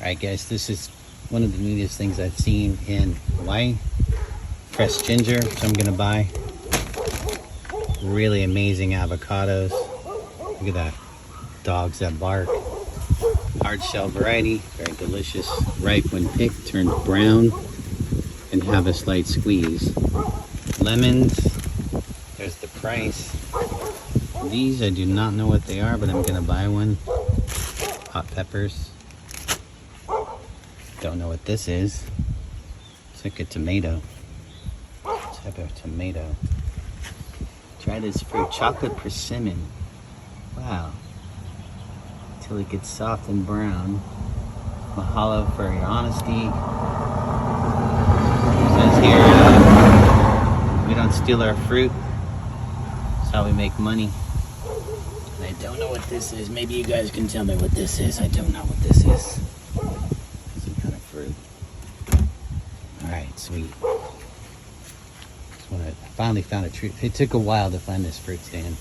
Alright guys, this is one of the neatest things I've seen in Hawaii. Fresh ginger, which I'm gonna buy. Really amazing avocados. Look at that. Dogs that bark. Hard shell variety, very delicious. Ripe when picked, turns brown, and have a slight squeeze. Lemons, there's the price. These I do not know what they are, but I'm gonna buy one. Hot peppers. Don't know what this is. It's like a tomato. Type of tomato. Try this fruit, chocolate persimmon. Wow. Till it gets soft and brown. Mahalo for your honesty. It says here, we don't steal our fruit. That's how we make money. And I don't know what this is. Maybe you guys can tell me what this is. I don't know what this is. Some kind of fruit. Alright, sweet. I finally found a tree. It took a while to find this fruit stand.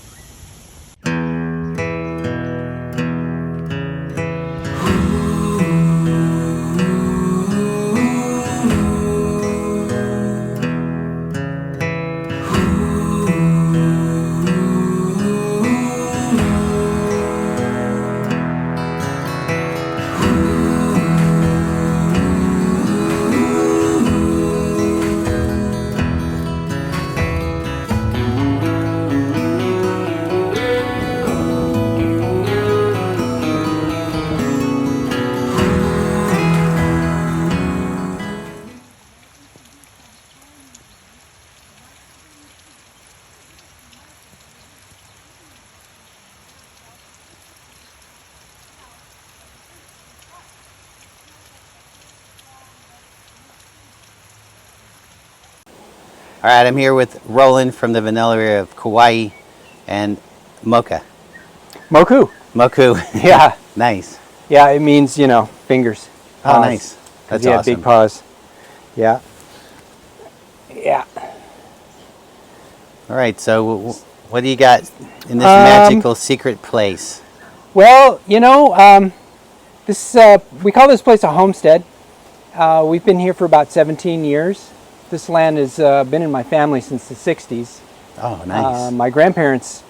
All right, I'm here with Roland from the vanilla area of Kauai and Mocha. Moku. Moku. Yeah. Nice. Yeah, it means, fingers. Oh, paws. nice. That's yeah, awesome. big paws. Yeah. Yeah. All right, so what do you got in this magical secret place? Well, this we call this place a homestead. We've been here for about 17 years. This land has been in my family since the 60s. Oh, nice. My grandparents,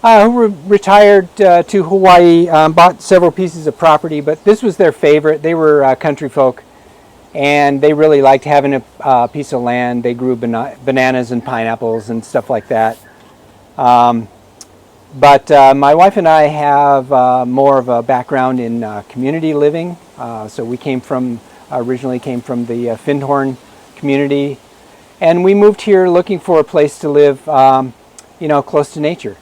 who retired to Hawaii, bought several pieces of property, but this was their favorite. They were country folk, and they really liked having a piece of land. They grew bananas and pineapples and stuff like that. But my wife and I have more of a background in community living. So we originally came from the Findhorn community, and we moved here looking for a place to live, close to nature.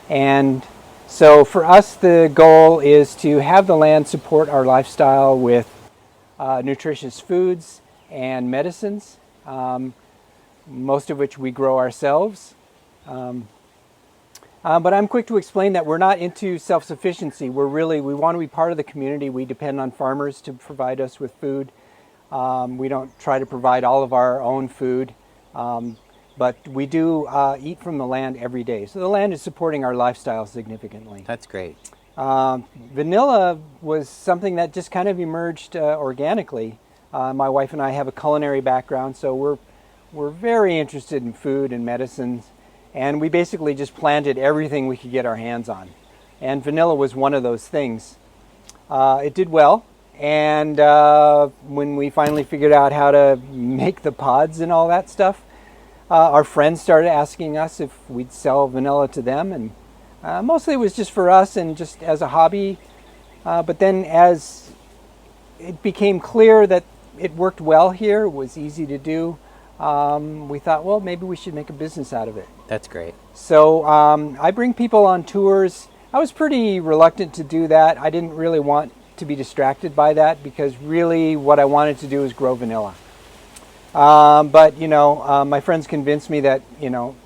And so for us, the goal is to have the land support our lifestyle with nutritious foods and medicines, most of which we grow ourselves. But I'm quick to explain that we're not into self-sufficiency. We want to be part of the community. We depend on farmers to provide us with food. We don't try to provide all of our own food, but we do eat from the land every day. So the land is supporting our lifestyle significantly. That's great. Vanilla was something that just kind of emerged organically. My wife and I have a culinary background, so we're very interested in food and medicines, and we basically just planted everything we could get our hands on. And vanilla was one of those things. It did well. And when we finally figured out how to make the pods and all that stuff, our friends started asking us if we'd sell vanilla to them. And mostly it was just for us and just as a hobby. But then as it became clear that it worked well here, it was easy to do, we thought, well, maybe we should make a business out of it. That's great. So I bring people on tours. I was pretty reluctant to do that. I didn't really want to be distracted by that because really what I wanted to do is grow vanilla. But my friends convinced me that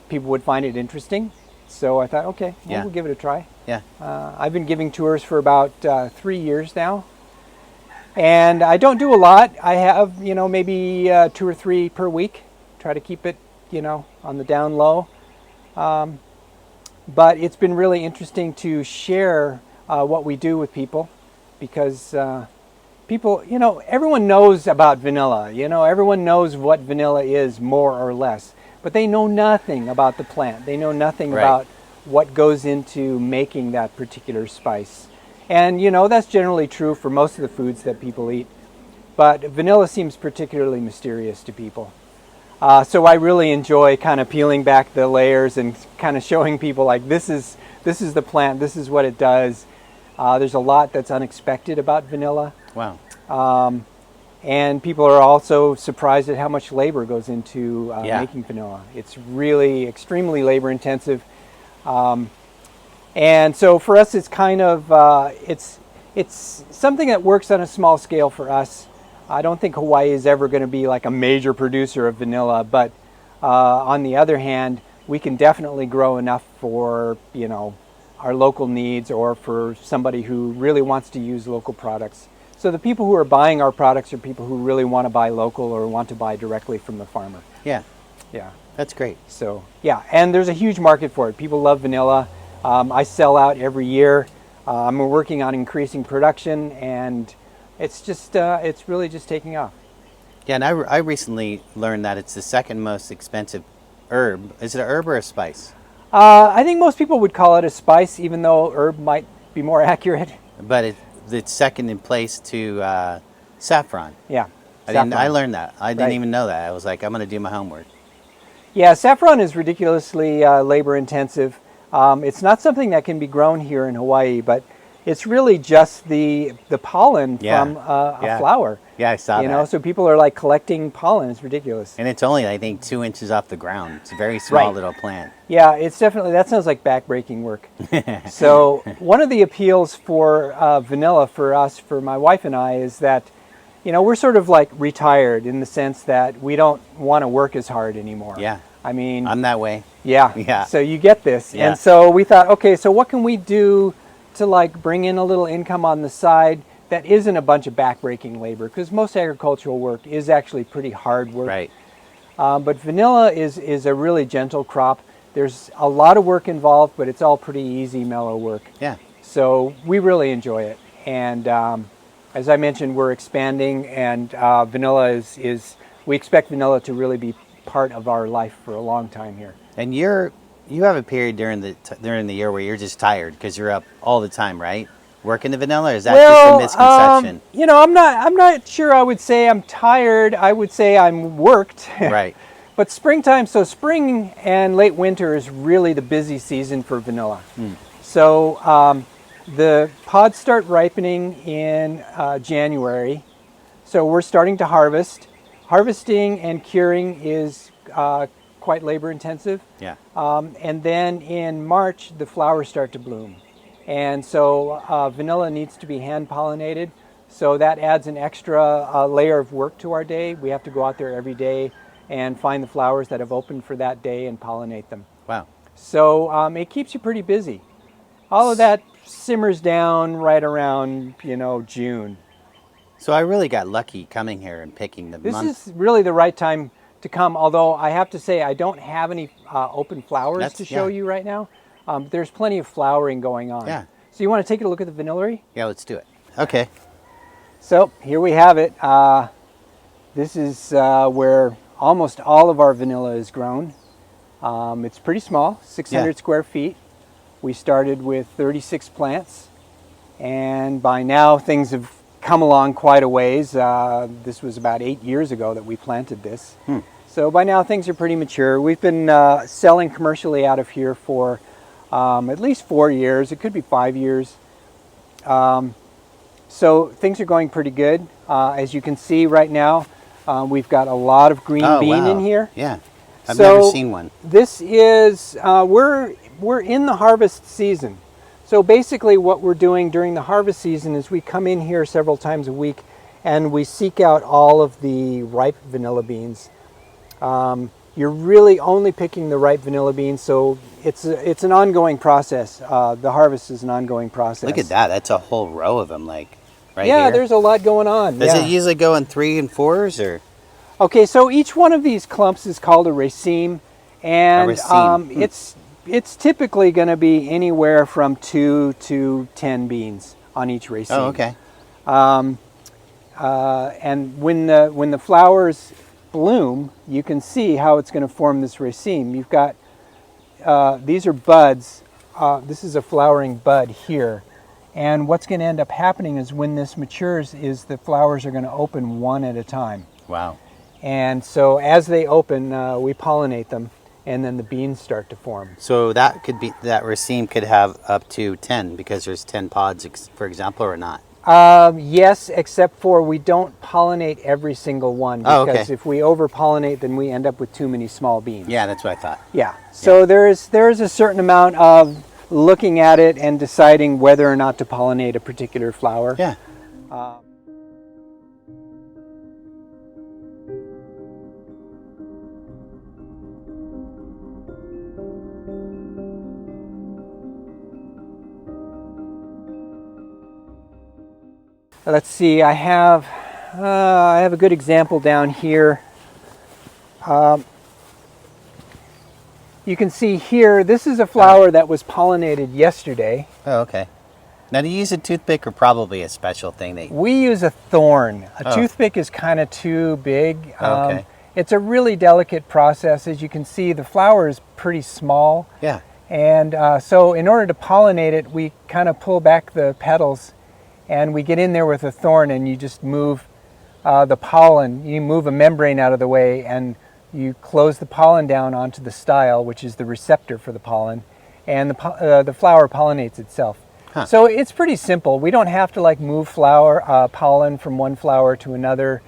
people would find it interesting, so I thought, okay, we'll give it a try. Yeah. I've been giving tours for about 3 years now, and I don't do a lot. I have maybe 2 or 3 per week. Try to keep it on the down low. But it's been really interesting to share what we do with people. Because people, everyone knows about vanilla. Everyone knows what vanilla is more or less, but they know nothing about the plant. They know nothing about what goes into making that particular spice. And, that's generally true for most of the foods that people eat. But vanilla seems particularly mysterious to people. So I really enjoy kind of peeling back the layers and kind of showing people like this is the plant, this is what it does. There's a lot that's unexpected about vanilla. Wow. And people are also surprised at how much labor goes into making vanilla. It's really extremely labor intensive. And so for us, it's kind of, it's something that works on a small scale for us. I don't think Hawaii is ever going to be like a major producer of vanilla, but on the other hand, we can definitely grow enough for, our local needs or for somebody who really wants to use local products. So the people who are buying our products are people who really want to buy local or want to buy directly from the farmer. Yeah. Yeah. That's great. So, yeah, and there's a huge market for it. People love vanilla. I sell out every year. I'm working on increasing production, and it's just, it's really just taking off. Yeah, and I recently learned that it's the second most expensive herb. Is it an herb or a spice? I think most people would call it a spice, even though herb might be more accurate. But it's second in place to saffron. Yeah. I learned that. I didn't Right. even know that. I was like, I'm going to do my homework. Yeah, saffron is ridiculously labor intensive. It's not something that can be grown here in Hawaii, but it's really just the pollen from a flower. Yeah, I saw that. So people are like collecting pollen. It's ridiculous. And it's only, I think, 2 inches off the ground. It's a very small Right. little plant. Yeah, it's definitely, that sounds like backbreaking work. So one of the appeals for vanilla for us, for my wife and I, is that, we're sort of like retired in the sense that we don't want to work as hard anymore. Yeah. I mean, I'm that way. yeah. Yeah. So you get this. Yeah. And so we thought, okay, so what can we do to like bring in a little income on the side that isn't a bunch of backbreaking labor? Because most agricultural work is actually pretty hard work. Right. But vanilla is a really gentle crop. There's a lot of work involved, but it's all pretty easy, mellow work. Yeah. So we really enjoy it. And as I mentioned, we're expanding, and vanilla is we expect vanilla to really be part of our life for a long time here. And you have a period during the year where you're just tired because you're up all the time, right? Working the vanilla, or is that just a misconception? I'm not sure I would say I'm tired. I would say I'm worked. Right. But springtime, so spring and late winter is really the busy season for vanilla. So the pods start ripening in January. So we're starting to harvest. Harvesting and curing is quite labor intensive. Yeah. And then in March, the flowers start to bloom. And so vanilla needs to be hand pollinated. So that adds an extra layer of work to our day. We have to go out there every day and find the flowers that have opened for that day and pollinate them. Wow. So it keeps you pretty busy. All of that simmers down right around, June. So I really got lucky coming here and picking the This is really the right time to come, although I have to say I don't have any open flowers to show you right now. There's plenty of flowering going on. Yeah. So you want to take a look at the vanillary? Yeah, let's do it. Okay. So here we have it. This is where almost all of our vanilla is grown. It's pretty small, 600 square feet. We started with 36 plants, and by now things have come along quite a ways. This was about 8 years ago that we planted this. So by now things are pretty mature. We've been selling commercially out of here for at least 4 years. It could be 5 years. So things are going pretty good. As you can see right now, we've got a lot of green bean in here. Yeah, I've never seen one. This is, we're in the harvest season. So basically what we're doing during the harvest season is we come in here several times a week and we seek out all of the ripe vanilla beans. You're really only picking the ripe vanilla beans, so it's an ongoing process. The harvest is an ongoing process. Look at that. That's a whole row of them, like right here. here. There's a lot going on. Does it usually go in 3 and 4s, or? Okay, so each one of these clumps is called a raceme, and it's typically going to be anywhere from 2 to 10 beans on each raceme. Oh, okay. And when the flowers bloom, you can see how it's going to form this raceme. You've got these are buds. This is a flowering bud here. And what's going to end up happening is when this matures is the flowers are going to open one at a time. Wow. And so as they open, we pollinate them, and then the beans start to form. So that raceme could have up to 10 because there's 10 pods, for example, or not? Yes, except for we don't pollinate every single one, because if we over pollinate, then we end up with too many small beans. Yeah, that's what I thought. Yeah. So there is a certain amount of looking at it and deciding whether or not to pollinate a particular flower. Yeah. Let's see. I have a good example down here. You can see here, this is a flower that was pollinated yesterday. Oh, okay. Now, do you use a toothpick or probably a special thing? We use a thorn. A toothpick is kind of too big. Okay. It's a really delicate process. As you can see, the flower is pretty small. Yeah. And so in order to pollinate it, we kind of pull back the petals and we get in there with a thorn, and you just move the pollen. You move a membrane out of the way and you close the pollen down onto the style, which is the receptor for the pollen, and the flower pollinates itself. Huh. So it's pretty simple. We don't have to like move pollen from one flower to another.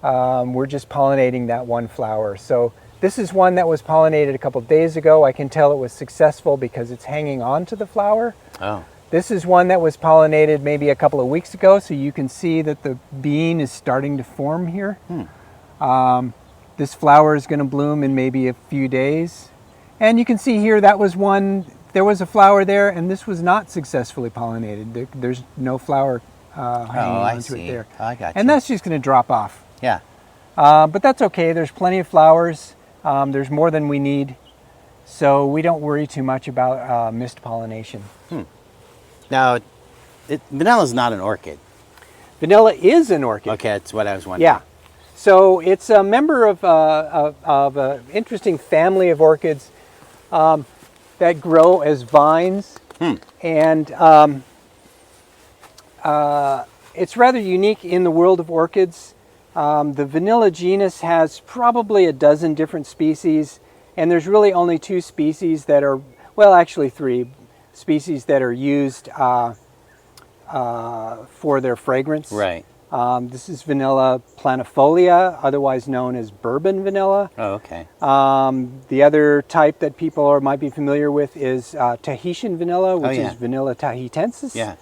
We're just pollinating that one flower. So this is one that was pollinated a couple days ago. I can tell it was successful because it's hanging on to the flower. Oh. This is one that was pollinated maybe a couple of weeks ago, so you can see that the bean is starting to form here. This flower is going to bloom in maybe a few days. And you can see here that was one, there was a flower there, and this was not successfully pollinated. There's no flower hanging onto it there. I got you. And that's just going to drop off. Yeah. But that's okay. There's plenty of flowers. There's more than we need. So we don't worry too much about missed pollination. Now, vanilla is not an orchid. Vanilla is an orchid. Okay, that's what I was wondering. Yeah. So it's a member of an interesting family of orchids that grow as vines. And it's rather unique in the world of orchids. The vanilla genus has probably a dozen different species, and there's really only two species that are, well, actually three species that are used for their fragrance. Right. This is vanilla planifolia, otherwise known as bourbon vanilla. Oh, okay. The other type that people might be familiar with is Tahitian vanilla, which is Vanilla tahitensis. Yeah.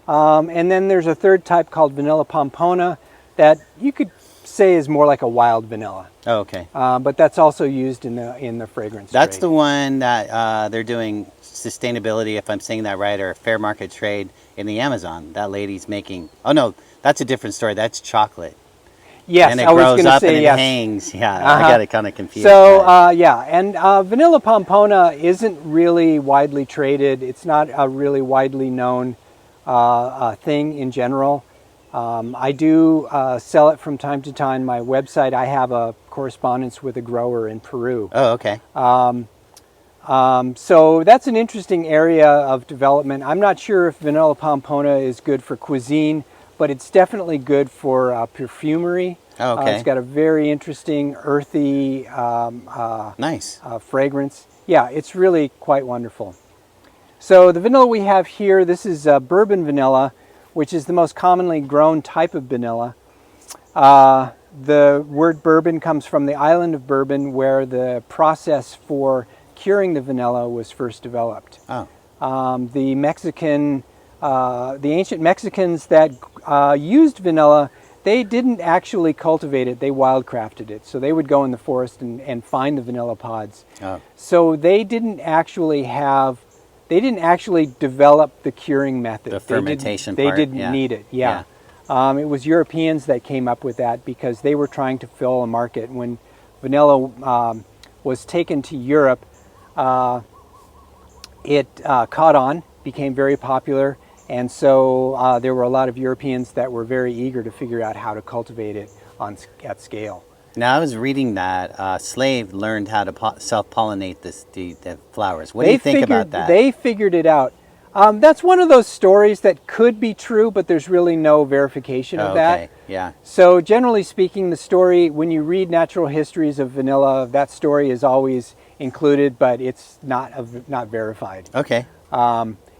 And then there's a third type called vanilla pompona that you could say is more like a wild vanilla. Oh, okay. But that's also used in the fragrance That's trade. the one that they're doing sustainability, if I'm saying that right, or fair market trade in the Amazon. That lady's making, oh no, that's a different story. That's chocolate. Yes, and it I was grows going to up say and yes. it hangs. Yeah, I got it kind of confused. So yeah, and vanilla pompona isn't really widely traded. It's not a really widely known thing in general. I do sell it from time to time. My website, I have a correspondence with a grower in Peru. Oh, okay. So that's an interesting area of development. I'm not sure if vanilla pompona is good for cuisine, but it's definitely good for perfumery. Oh, okay. It's got a very interesting earthy Nice. fragrance. Yeah, it's really quite wonderful. So the vanilla we have here, this is bourbon vanilla, which is the most commonly grown type of vanilla. The word bourbon comes from the island of Bourbon, where the process for curing the vanilla was first developed. Oh. The ancient Mexicans that used vanilla, they didn't actually cultivate it, they wildcrafted it. So they would go in the forest and find the vanilla pods. Oh. So they didn't actually develop the curing method. The fermentation They part, didn't yeah. need it, yeah. It was Europeans that came up with that because they were trying to fill a market. When vanilla was taken to Europe, it caught on, became very popular, And so there were a lot of Europeans that were very eager to figure out how to cultivate it at scale. Now, I was reading that a slave learned how to self-pollinate the flowers. What do you think about that? They figured it out. That's one of those stories that could be true, but there's really no verification of that. Okay, yeah. So generally speaking, the story, when you read natural histories of vanilla, that story is always included, but it's not verified. Okay.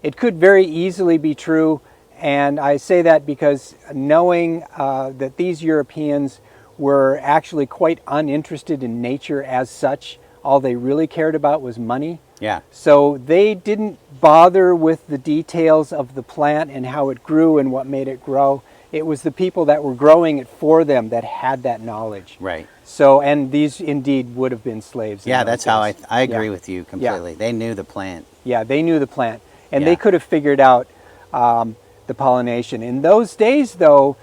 It could very easily be true, and I say that because knowing that these Europeans were actually quite uninterested in nature as such, all they really cared about was money. Yeah. So they didn't bother with the details of the plant and how it grew and what made it grow. It was the people that were growing it for them that had that knowledge. Right. So, and these indeed would have been slaves. Yeah, that's how I agree Yeah. with you completely. Yeah. They knew the plant. Yeah, they knew the plant, and Yeah. they could have figured out the pollination. In those days, though,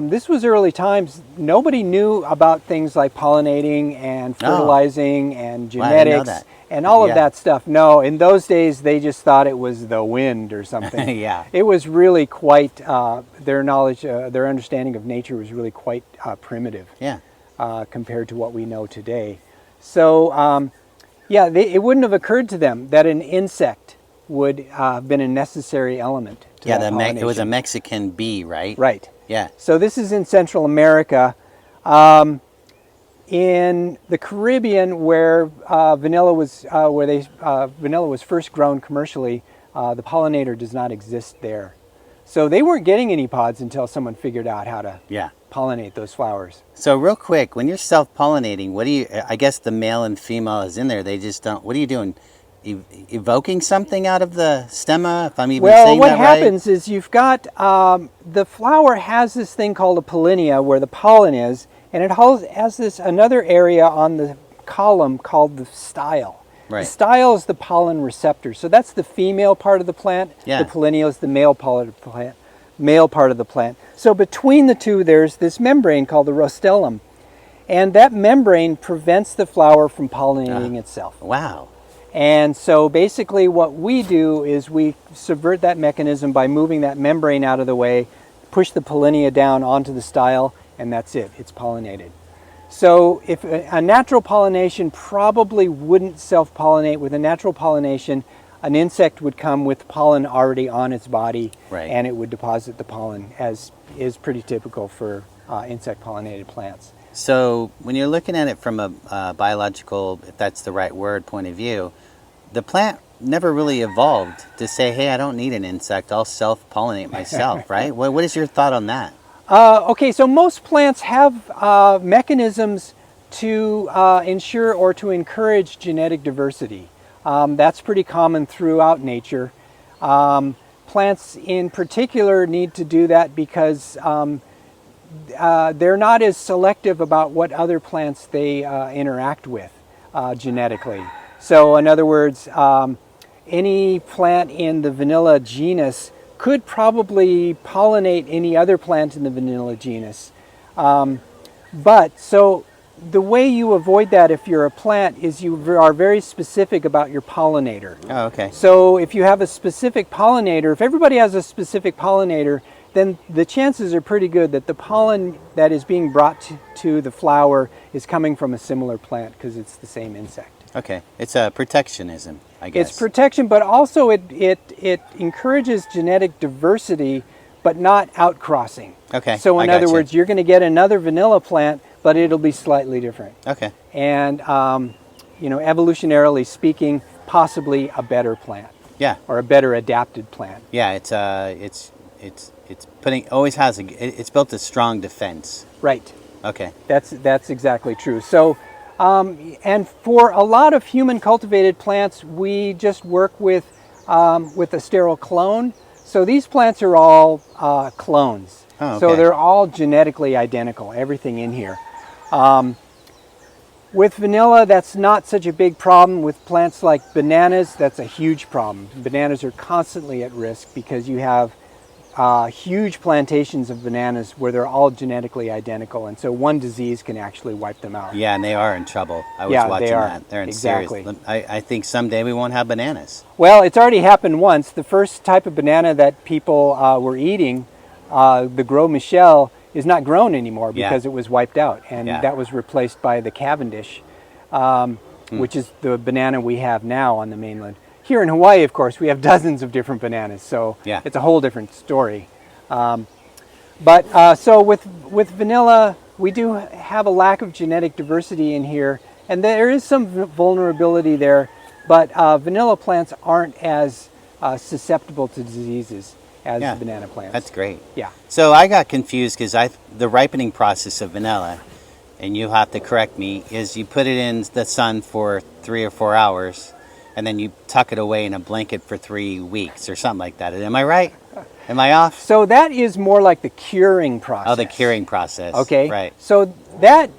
this was early times. Nobody knew about things like pollinating and fertilizing and Wow, I didn't know genetics that. and all Yeah. of that stuff. No, in those days, they just thought it was the wind or something. Yeah. It was really quite, their knowledge, their understanding of nature was really quite primitive. Yeah. Compared to what we know today. So, yeah, it wouldn't have occurred to them that an insect would have been a necessary element to Yeah, that it was a pollination. Mexican bee, right? Right. Yeah. So this is in Central America. In the Caribbean, where vanilla was first grown commercially, the pollinator does not exist there. So they weren't getting any pods until someone figured out how to Yeah. pollinate those flowers. So real quick, when you're self-pollinating, what do you, I guess the male and female is in there, they just don't, what are you doing? Evoking something out of the stemma, if I'm even saying Well, that what right? happens is you've got, the flower has this thing called a pollinia where the pollen is, and it has this another area on the column called the style. Right. The style is the pollen receptor. So that's the female part of the plant. Yeah. The pollinia is the male part of the plant. So between the two, there's this membrane called the rostellum. And that membrane prevents the flower from pollinating itself. Wow. And so basically what we do is we subvert that mechanism by moving that membrane out of the way, push the pollinia down onto the style, and that's it. It's pollinated. So if a natural pollination probably wouldn't self-pollinate. With a natural pollination, an insect would come with pollen already on its body, Right. and it would deposit the pollen, as is pretty typical for insect-pollinated plants. So when you're looking at it from a biological, if that's the right word, point of view, the plant never really evolved to say, hey, I don't need an insect, I'll self-pollinate myself, right? What is your thought on that? Okay, so most plants have mechanisms to ensure or to encourage genetic diversity. That's pretty common throughout nature. Plants in particular need to do that because they're not as selective about what other plants they interact with genetically. So in other words, any plant in the vanilla genus could probably pollinate any other plant in the vanilla genus. But so the way you avoid that if you're a plant is you are very specific about your pollinator. Oh, okay. So if you have a specific pollinator, if everybody has a specific pollinator, then the chances are pretty good that the pollen that is being brought to the flower is coming from a similar plant because it's the same insect. Okay. It's a protectionism, I guess. It's protection, but also it encourages genetic diversity, but not outcrossing. Okay, So in I other gotcha. words, you're going to get another vanilla plant, but it'll be slightly different. Okay. And evolutionarily speaking, possibly a better plant Yeah. or a better adapted plant. Yeah, it's putting, always has it's built a strong defense. Right. Okay. That's exactly true. So, and for a lot of human cultivated plants, we just work with a sterile clone. So these plants are all clones. Oh, So okay. they're all genetically identical, everything in here. With vanilla, that's not such a big problem. With plants like bananas, that's a huge problem. Bananas are constantly at risk because you have huge plantations of bananas where they're all genetically identical, and so one disease can actually wipe them out. Yeah, and they are in trouble. I was Yeah, watching they are. that. They're in Exactly. serious. I think someday we won't have bananas. Well, it's already happened once. The first type of banana that people were eating, the Gros Michel, is not grown anymore because it was wiped out, and that was replaced by the Cavendish, which is the banana we have now on the mainland. Here in Hawaii, of course, we have dozens of different bananas, so it's a whole different story. So with vanilla, we do have a lack of genetic diversity in here, and there is some vulnerability there, but vanilla plants aren't as susceptible to diseases as banana plants. That's great. Yeah. So I got confused because the ripening process of vanilla, and you'll have to correct me, is you put it in the sun for 3 or 4 hours, and then you tuck it away in a blanket for 3 weeks or something like that. Am I right? Am I off? So that is more like the curing process. Oh, the curing process. Okay. Right. So that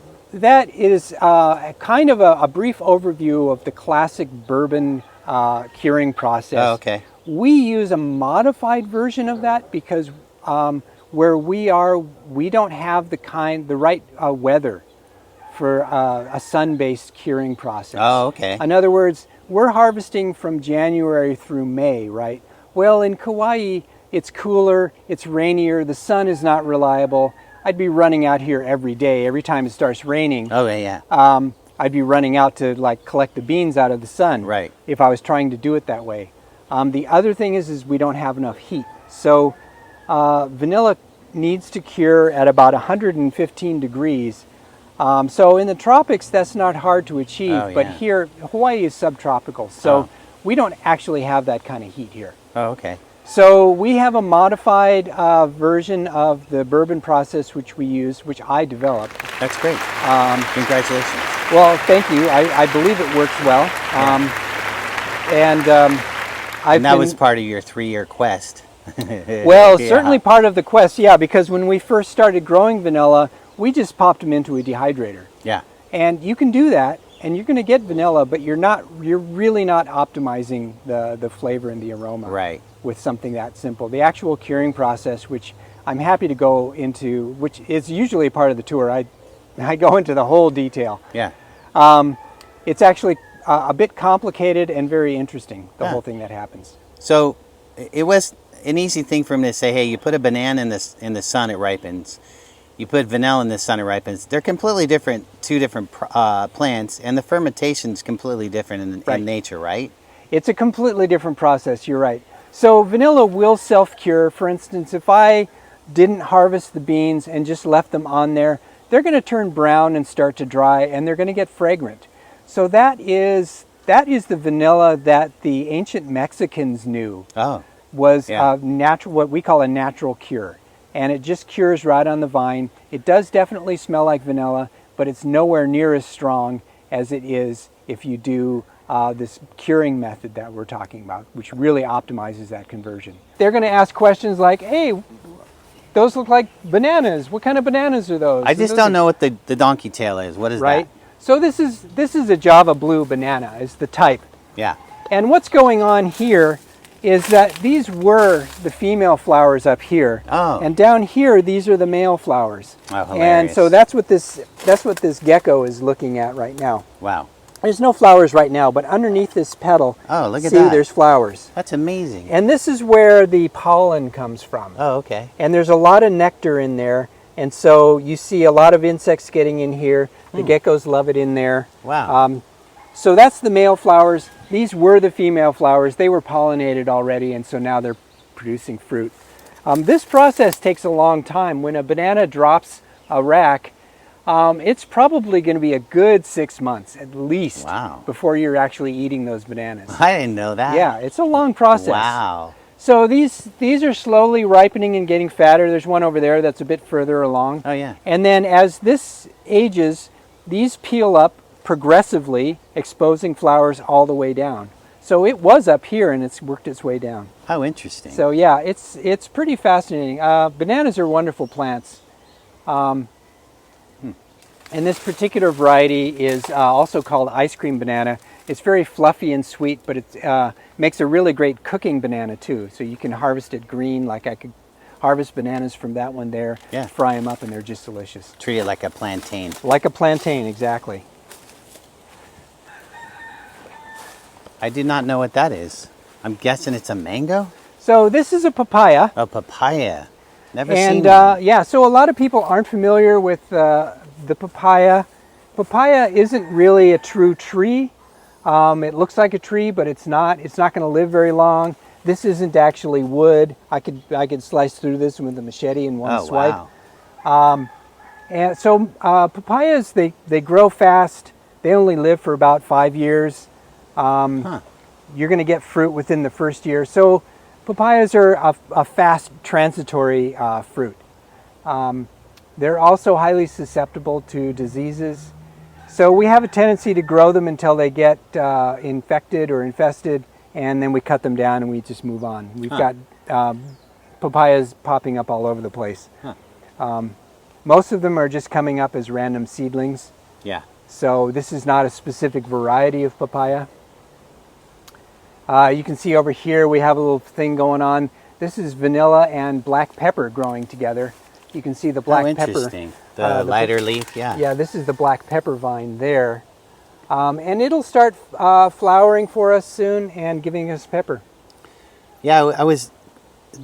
is kind of a brief overview of the classic bourbon curing process. Oh, okay. We use a modified version of that because where we are, we don't have the right weather for a sun-based curing process. Oh, okay. In other words, we're harvesting from January through May, right? Well, in Kauai, it's cooler, it's rainier, the sun is not reliable. I'd be running out here every day. Every time it starts raining, I'd be running out to collect the beans out of the sun. Right. If I was trying to do it that way. The other thing is we don't have enough heat. So vanilla needs to cure at about 115 degrees. So in the tropics, that's not hard to achieve, but here, Hawaii is subtropical, so we don't actually have that kind of heat here. Oh, okay. So we have a modified version of the bourbon process which we use, which I developed. That's great. Congratulations. Well, thank you. I believe it works well. And that was part of your 3-year quest. Well, certainly part of the quest, because when we first started growing vanilla, we just popped them into a dehydrator. Yeah. And you can do that, and you're going to get vanilla, but you're really not optimizing the flavor and the aroma with something that simple. The actual curing process, which I'm happy to go into, which is usually part of the tour, I go into the whole detail. Yeah. It's actually a bit complicated and very interesting, the whole thing that happens. So it was an easy thing for him to say, hey, you put a banana in the sun, it ripens. You put vanilla in the sun, it ripens. They're completely different, two different plants, and the fermentation's completely different in nature, right? It's a completely different process, you're right. So vanilla will self-cure. For instance, if I didn't harvest the beans and just left them on there, they're going to turn brown and start to dry, and they're going to get fragrant. So that is the vanilla that the ancient Mexicans knew was natural, what we call a natural cure. And it just cures right on the vine. It does definitely smell like vanilla, but it's nowhere near as strong as it is if you do this curing method that we're talking about, which really optimizes that conversion. They're going to ask questions like, hey, those look like bananas. What kind of bananas are those? I just don't know what the donkey tail is. What is that? So this is a Java Blue banana, is the type. Yeah. And what's going on here is that these were the female flowers up here. Oh. And down here, these are the male flowers. Oh, hilarious. And so that's what this gecko is looking at right now. Wow. There's no flowers right now, but underneath this petal, look at see, that. there's flowers. That's amazing. And this is where the pollen comes from. Oh, okay. And there's a lot of nectar in there. And so you see a lot of insects getting in here. The geckos love it in there. Wow. So that's the male flowers. These were the female flowers. They were pollinated already, and so now they're producing fruit. This process takes a long time. When a banana drops a rack, it's probably going to be a good 6 months at least before you're actually eating those bananas. I didn't know that. Yeah, it's a long process. Wow. So these are slowly ripening and getting fatter. There's one over there that's a bit further along. Oh, yeah. And then as this ages, these peel up progressively, exposing flowers all the way down. So it was up here and it's worked its way down. How interesting. So yeah, it's pretty fascinating. Bananas are wonderful plants. And this particular variety is also called ice cream banana. It's very fluffy and sweet, but it makes a really great cooking banana too. So you can harvest it green, like I could harvest bananas from that one there, Yeah. fry them up, and they're just delicious. Treat it like a plantain. Like a plantain, exactly. I do not know what that is. I'm guessing it's a mango? So this is a papaya. A papaya. Never And seen one. yeah, so a lot of people aren't familiar with the papaya. Papaya isn't really a true tree. It looks like a tree, but it's not. It's not going to live very long. This isn't actually wood. I could slice through this with a machete in one swipe. Wow. And so papayas, they grow fast. They only live for about 5 years. You're going to get fruit within the first year. So papayas are a fast transitory fruit. They're also highly susceptible to diseases. So we have a tendency to grow them until they get infected or infested, and then we cut them down and we just move on. We've got papayas popping up all over the place. Most of them are just coming up as random seedlings. Yeah. So this is not a specific variety of papaya. You can see over here we have a little thing going on. This is vanilla and black pepper growing together. You can see the black pepper. Interesting. The lighter leaf, yeah. Yeah, this is the black pepper vine there. And it'll start flowering for us soon and giving us pepper. Yeah,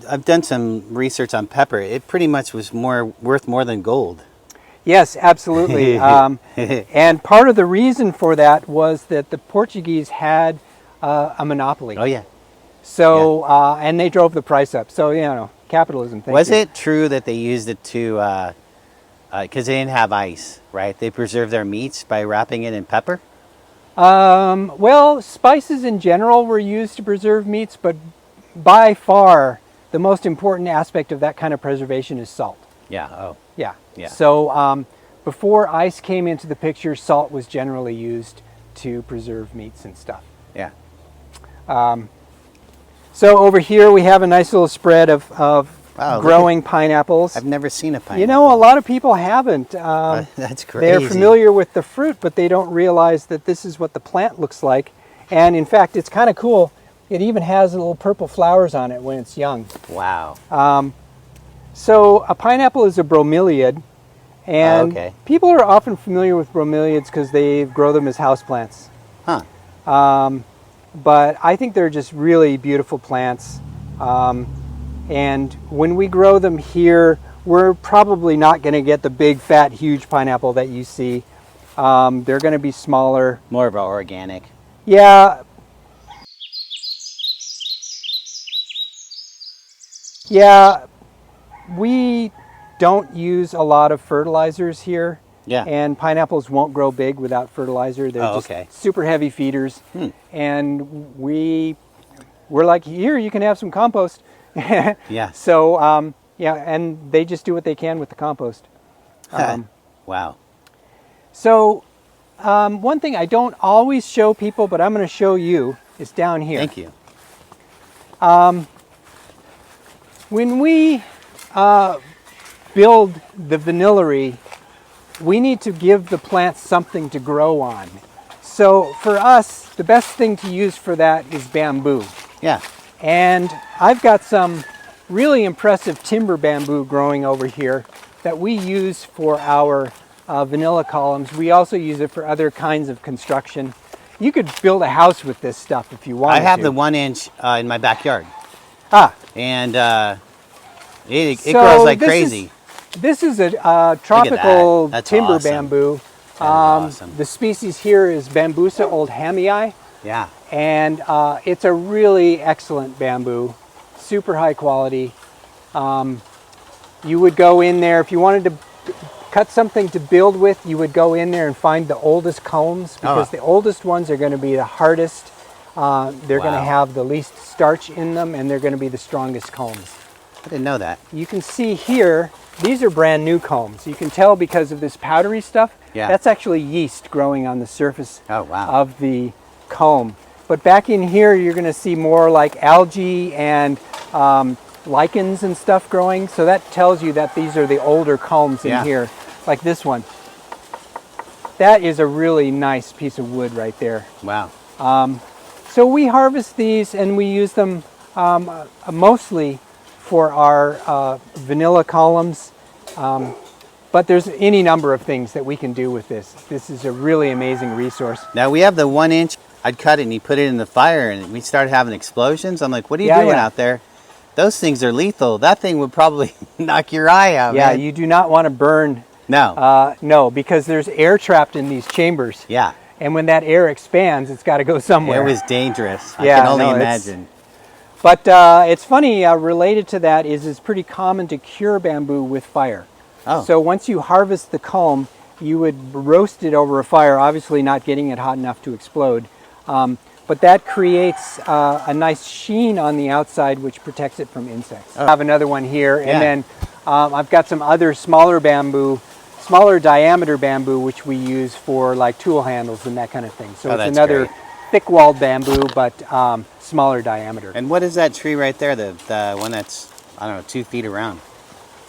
I've done some research on pepper. It pretty much was worth more than gold. Yes, absolutely. And part of the reason for that was that the Portuguese had a monopoly. Oh, yeah. So, and they drove the price up. So, you know, capitalism. Was it true that they used it to, because they didn't have ice, right? They preserved their meats by wrapping it in pepper? Well, spices in general were used to preserve meats, but by far the most important aspect of that kind of preservation is salt. Yeah, oh. Yeah. Yeah. So before ice came into the picture, salt was generally used to preserve meats and stuff. Yeah. So over here we have a nice little spread of Wow, growing pineapples. I've never seen a pineapple. You know, a lot of people haven't. That's crazy. They're familiar with the fruit, but they don't realize that this is what the plant looks like. And in fact, it's kind of cool. It even has little purple flowers on it when it's young. Wow. So a pineapple is a bromeliad, and people are often familiar with bromeliads because they grow them as houseplants. Huh. But I think they're just really beautiful plants. And when we grow them here, we're probably not going to get the big, fat, huge pineapple that you see. They're going to be smaller. More of an organic. Yeah. Yeah. We don't use a lot of fertilizers here. Yeah. And pineapples won't grow big without fertilizer. They're just super heavy feeders. And we're like, here, you can have some compost. Yeah. So, yeah, and they just do what they can with the compost. Wow. So, one thing I don't always show people, but I'm going to show you, is down here. Thank you. When we build the vanillary, we need to give the plants something to grow on. So for us, the best thing to use for that is bamboo. Yeah. And I've got some really impressive timber bamboo growing over here that we use for our vanilla columns. We also use it for other kinds of construction. You could build a house with this stuff if you wanted to. I have the 1 inch in my backyard. And it grows like crazy. This is a tropical timber awesome. Bamboo. Awesome. The species here is Bambusa oldhamii. Yeah. And it's a really excellent bamboo, super high quality. You would go in there, if you wanted to cut something to build with, you would go in there and find the oldest combs, because the oldest ones are going to be the hardest. They're going to have the least starch in them, and they're going to be the strongest combs. I didn't know that. You can see here, these are brand new combs. You can tell because of this powdery stuff. Yeah. That's actually yeast growing on the surface of the comb. But back in here, you're going to see more like algae and lichens and stuff growing. So that tells you that these are the older combs in here, like this one. That is a really nice piece of wood right there. Wow. So we harvest these and we use them mostly for our vanilla columns. But there's any number of things that we can do with this. This is a really amazing resource. Now we have the 1 inch. I'd cut it and you put it in the fire and we started having explosions. I'm like, what are you doing out there? Those things are lethal. That thing would probably knock your eye out. Yeah, man. you do not want to burn. No. No, because there's air trapped in these chambers. Yeah. And when that air expands, it's got to go somewhere. It was dangerous. Yeah, I can only no, imagine. But it's funny, related to that is it's pretty common to cure bamboo with fire. Oh. So once you harvest the culm, you would roast it over a fire, obviously not getting it hot enough to explode. But that creates a nice sheen on the outside, which protects it from insects. I have another one here, and then I've got some other smaller bamboo, smaller diameter bamboo, which we use for like tool handles and that kind of thing. So it's another thick-walled bamboo, but smaller diameter. And what is that tree right there, the one that's, I don't know, 2 feet around?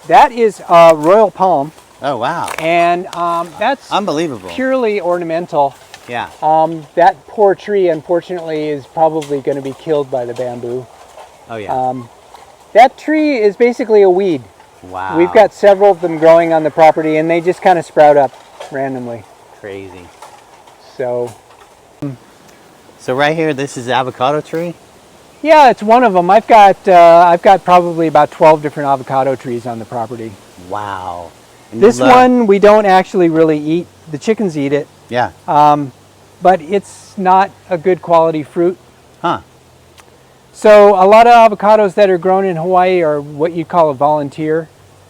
That is royal palm. Oh, wow. And that's unbelievable. Purely ornamental. Yeah. That poor tree, unfortunately, is probably going to be killed by the bamboo. Oh, yeah. That tree is basically a weed. Wow. We've got several of them growing on the property, and they just kind of sprout up randomly. Crazy. So right here, this is avocado tree? Yeah, it's one of them. I've got probably about 12 different avocado trees on the property. Wow. And this one we don't actually really eat. The chickens eat it. Yeah. But it's not a good quality fruit. Huh. So a lot of avocados that are grown in Hawaii are what you call a volunteer.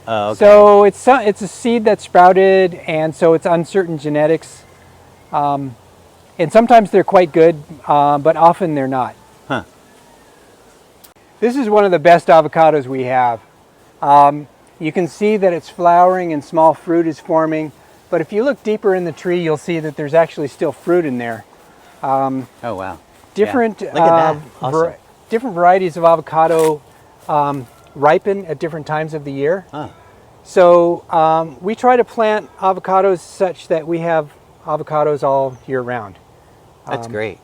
Oh, okay. So it's a seed that's sprouted, and so it's uncertain genetics. And sometimes they're quite good, but often they're not. Huh. This is one of the best avocados we have. You can see that it's flowering and small fruit is forming, but if you look deeper in the tree, you'll see that there's actually still fruit in there. Oh, wow. Different, Look at that. Awesome. Different varieties of avocado ripen at different times of the year. Huh. So we try to plant avocados such that we have avocados all year round. That's great.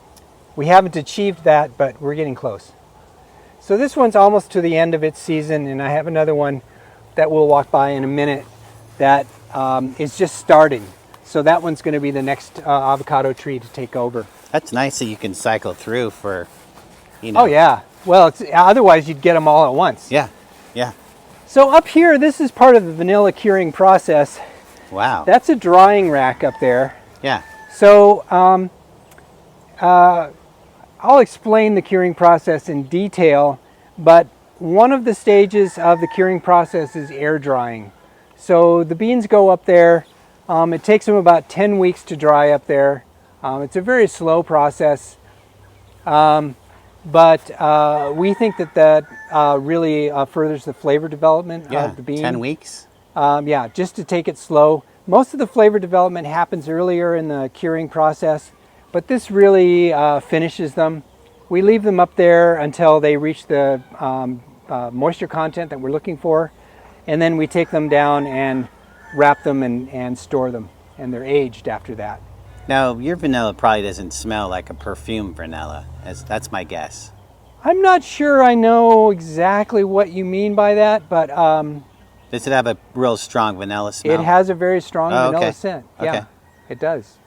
We haven't achieved that, but we're getting close. So this one's almost to the end of its season, and I have another one that we'll walk by in a minute that is just starting. So that one's going to be the next avocado tree to take over. That's nice that you can cycle through for, you know. Oh yeah. Well, otherwise you'd get them all at once. Yeah. Yeah. So up here, this is part of the vanilla curing process. Wow. That's a drying rack up there. Yeah. So I'll explain the curing process in detail, but one of the stages of the curing process is air drying. So the beans go up there. It takes them about 10 weeks to dry up there. It's a very slow process, but we think that really furthers the flavor development of the bean. 10 weeks? Yeah, just to take it slow. Most of the flavor development happens earlier in the curing process, but this really finishes them. We leave them up there until they reach the moisture content that we're looking for, and then we take them down and wrap them and store them, and they're aged after that. Now, your vanilla probably doesn't smell like a perfume vanilla. That's my guess. I'm not sure I know exactly what you mean by that, but does it have a real strong vanilla smell? it has a very strong vanilla scent. Yeah, Okay. it does.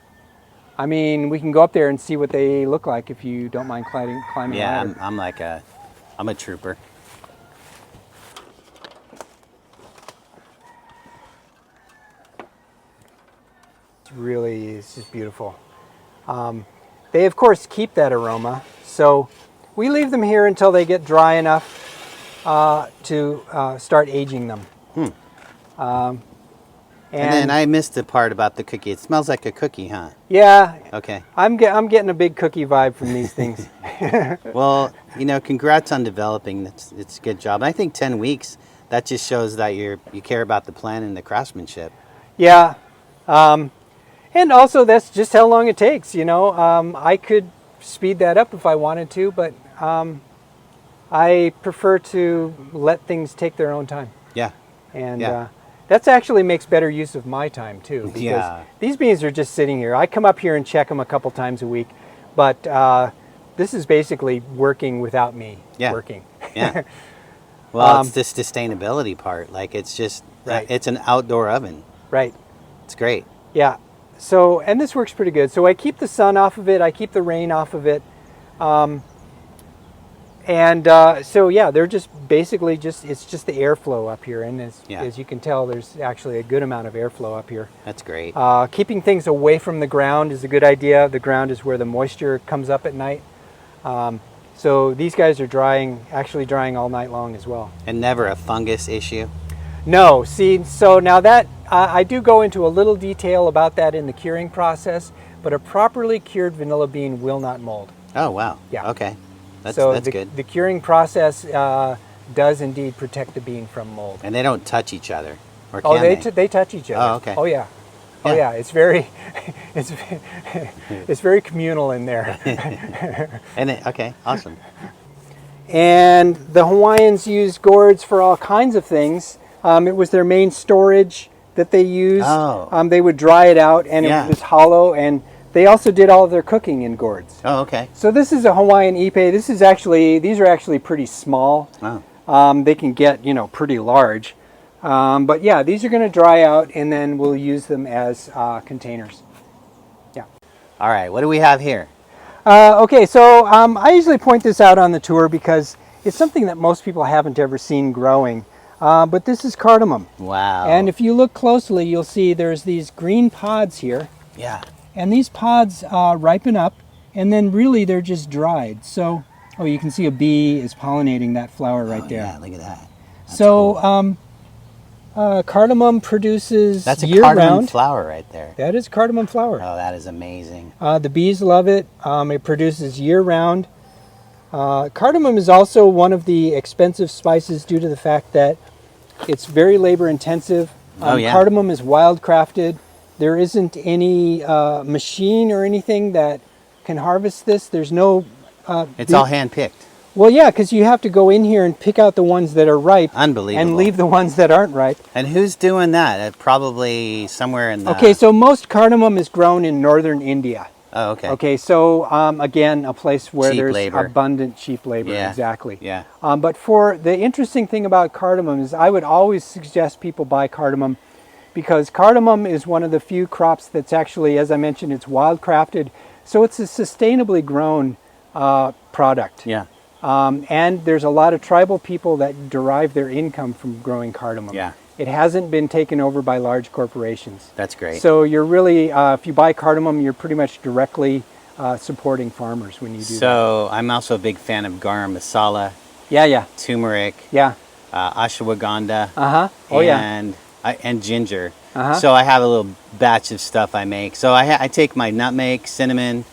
I mean, we can go up there and see what they look like if you don't mind climbing Yeah, ladder. I'm a trooper. It's just beautiful. They of course keep that aroma, so we leave them here until they get dry enough to start aging them. And then I missed the part about the cookie. It smells like a cookie, huh? Yeah. Okay. I'm getting a big cookie vibe from these things. Well, you know, congrats on developing. It's a good job. I think 10 weeks, that just shows that you care about the plan and the craftsmanship. Yeah. And also that's just how long it takes, you know. I could speed that up if I wanted to, but I prefer to let things take their own time. Yeah. And that actually makes better use of my time too, because these beans are just sitting here. I come up here and check them a couple times a week, but this is basically working without me working. Yeah. Well, it's the sustainability part. Like it's just, Right. it's an outdoor oven. Right. It's great. Yeah. So, and this works pretty good. So I keep the sun off of it. I keep the rain off of it. So yeah, they're just basically it's just the airflow up here. And as you can tell, there's actually a good amount of airflow up here. That's great. Keeping things away from the ground is a good idea. The ground is where the moisture comes up at night. So these guys are actually drying all night long as well. And never a fungus issue? No, see, so now that, I do go into a little detail about that in the curing process, but a properly cured vanilla bean will not mold. Oh, wow. Yeah. Okay. That's good. The curing process does indeed protect the bean from mold. And they don't touch each other? Or can they touch each other. Oh, okay. Oh, yeah. Oh, yeah. It's very, it's very communal in there. Okay, awesome. And the Hawaiians used gourds for all kinds of things. It was their main storage that they used. Oh. They would dry it out, and it was hollow, and they also did all of their cooking in gourds. Oh, okay. So this is a Hawaiian ipe. These are actually pretty small. Oh. They can get, pretty large. But yeah, these are going to dry out, and then we'll use them as containers. Yeah. All right, what do we have here? Okay, so I usually point this out on the tour because it's something that most people haven't ever seen growing. But this is cardamom. Wow. And if you look closely, you'll see there's these green pods here. Yeah. And these pods ripen up, and then really they're just dried. So, you can see a bee is pollinating that flower right there. Yeah, look at that. That's so, cool. Cardamom produces That's a year-round. cardamom flower right there. That is cardamom flower. Oh, that is amazing. The bees love it. It produces year-round. Cardamom is also one of the expensive spices due to the fact that it's very labor-intensive. Cardamom is wildcrafted. There isn't any machine or anything that can harvest this. There's no... It's all hand-picked. Well, yeah, because you have to go in here and pick out the ones that are ripe. Unbelievable. And leave the ones that aren't ripe. And who's doing that? Probably somewhere in the... Okay, so most cardamom is grown in northern India. Oh, okay. Okay, so again, a place where Cheap there's labor. abundant cheap labor. Yeah. Exactly. Yeah. But for the interesting thing about cardamom is I would always suggest people buy cardamom because cardamom is one of the few crops that's actually, as I mentioned, it's wildcrafted. So it's a sustainably grown product. Yeah. And there's a lot of tribal people that derive their income from growing cardamom. Yeah. It hasn't been taken over by large corporations. That's great. So you're really, if you buy cardamom, you're pretty much directly supporting farmers when you do that. So I'm also a big fan of garam masala, Yeah. turmeric, Yeah. ashwagandha, Oh, yeah. and ginger. So I have a little batch of stuff I make. So I take my nutmeg, cinnamon,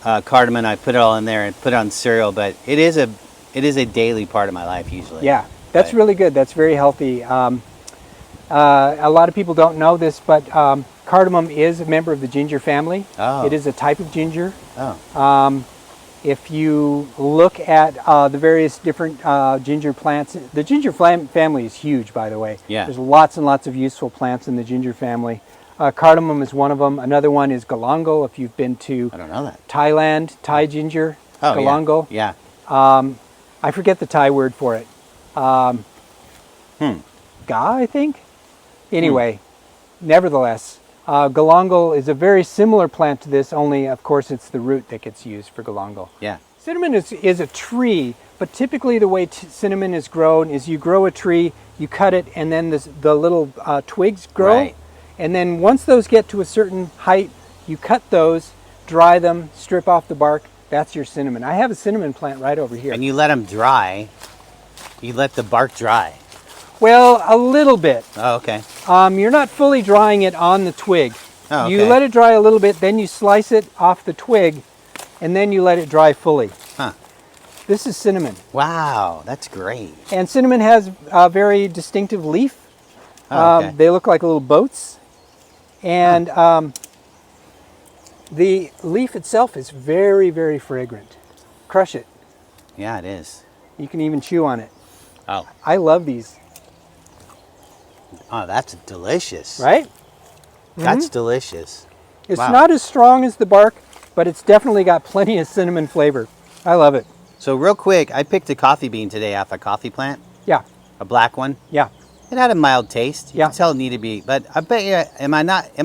cardamom, I put it all in there and put it on cereal. But it is a daily part of my life usually. Yeah, that's really good. That's very healthy. A lot of people don't know this, but cardamom is a member of the ginger family. Oh. It is a type of ginger. Oh. If you look at the various different ginger plants, the ginger family is huge, by the way. Yeah. There's lots and lots of useful plants in the ginger family. Cardamom is one of them. Another one is galangal. If you've been to I don't know that. Thailand, Thai ginger, Oh, galangal. Yeah. I forget the Thai word for it. Ga, I think. Anyway, nevertheless, galangal is a very similar plant to this, only of course it's the root that gets used for galangal. Yeah. Cinnamon is a tree, but typically the way cinnamon is grown is you grow a tree, you cut it, and then the little twigs grow. Right. And then once those get to a certain height, you cut those, dry them, strip off the bark. That's your cinnamon. I have a cinnamon plant right over here. And you let them dry. You let the bark dry. Well, a little bit. Oh, okay. You're not fully drying it on the twig. Oh, okay. You let it dry a little bit, then you slice it off the twig, and then you let it dry fully. Huh. This is cinnamon. Wow, that's great. And cinnamon has a very distinctive leaf. Oh, okay. They look like little boats. And the leaf itself is very, very fragrant. Crush it. Yeah, it is. You can even chew on it. Oh. I love these. Oh, that's delicious. Right? That's delicious. It's Wow. not as strong as the bark, but it's definitely got plenty of cinnamon flavor. I love it. So real quick, I picked a coffee bean today off a coffee plant. Yeah. A black one? Yeah. It had a mild taste. You Yeah. can tell it needed to be, but I bet you, am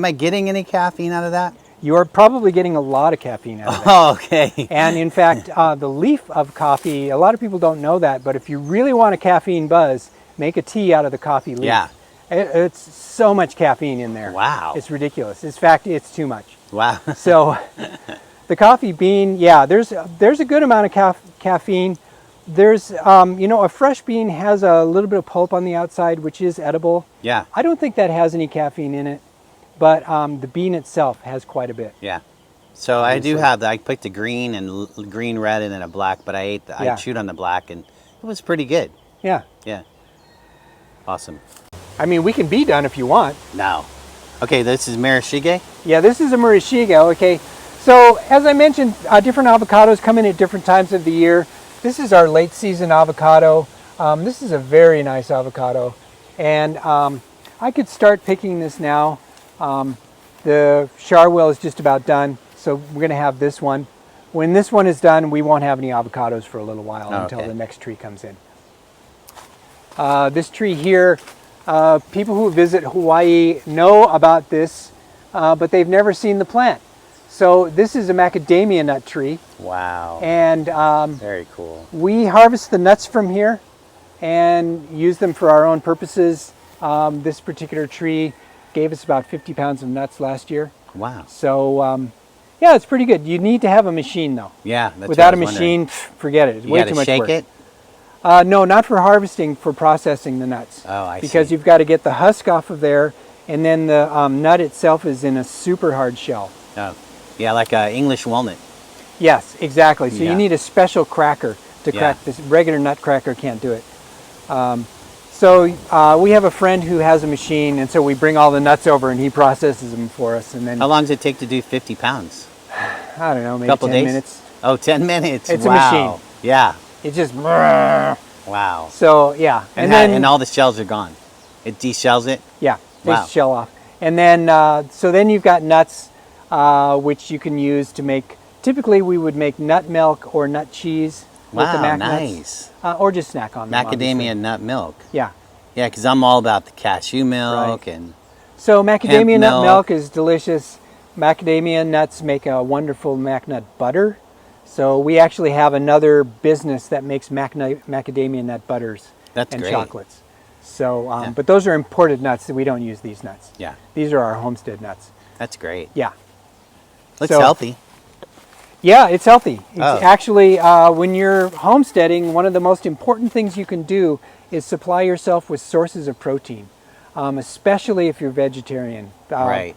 I getting any caffeine out of that? You're probably getting a lot of caffeine out of it. Oh, okay. And in fact, the leaf of coffee, a lot of people don't know that, but if you really want a caffeine buzz, make a tea out of the coffee leaf. Yeah. It's so much caffeine in there. Wow. It's ridiculous. In fact, it's too much. Wow. So the coffee bean, yeah, there's a good amount of caffeine. There's, a fresh bean has a little bit of pulp on the outside, which is edible. Yeah. I don't think that has any caffeine in it, but the bean itself has quite a bit. Yeah. So I do have I picked a green and green, red, and then a black, but I chewed on the black, and it was pretty good. Yeah. Yeah. Awesome. I mean, we can be done if you want. No. Okay, this is Marashige. Yeah, this is a Murashiga. Okay, so as I mentioned, different avocados come in at different times of the year. This is our late season avocado. This is a very nice avocado, and I could start picking this now. The Charwell is just about done, so we're going to have this one. When this one is done, we won't have any avocados for a little while until the next tree comes in. This tree here, people who visit Hawaii know about this, but they've never seen the plant. So this is a macadamia nut tree. Wow. And very cool. we harvest the nuts from here and use them for our own purposes. This particular tree gave us about 50 pounds of nuts last year. Wow. So yeah, it's pretty good. You need to have a machine though. Yeah. That's Without a what I was machine, forget it. It's you way gotta too much shake work. it? No, not for harvesting, for processing the nuts. Oh, I see. Because you've got to get the husk off of there, and then the nut itself is in a super hard shell. Oh. Yeah, like English walnut. Yes, exactly. So Yeah. you need a special cracker to crack this. Regular nut cracker can't do it. So we have a friend who has a machine, and so we bring all the nuts over, and he processes them for us. And then How long does it take to do 50 pounds? I don't know, maybe Couple 10 days? minutes. Oh, 10 minutes. It's a wow. machine. Yeah. It just Wow. so yeah, And then all the shells are gone. It deshells it. yeah, takes Wow. the shell off, and then so then you've got nuts, which you can use to make. Typically, we would make nut milk or nut cheese with the Wow, mac nice. nuts, or just snack on them. Macadamia obviously. nut milk. Yeah. Yeah, because I'm all about the cashew milk and So macadamia Hemp nut milk. milk is delicious. Macadamia nuts make a wonderful mac nut butter. So we actually have another business that makes macadamia nut butters That's and great. chocolates. So, Yeah. but those are imported nuts. We don't use these nuts. yeah, These are our homestead nuts. that's great. Yeah. Looks So- healthy. Yeah, it's healthy. It's Oh. actually, when you're homesteading, one of the most important things you can do is supply yourself with sources of protein, especially if you're vegetarian. Right.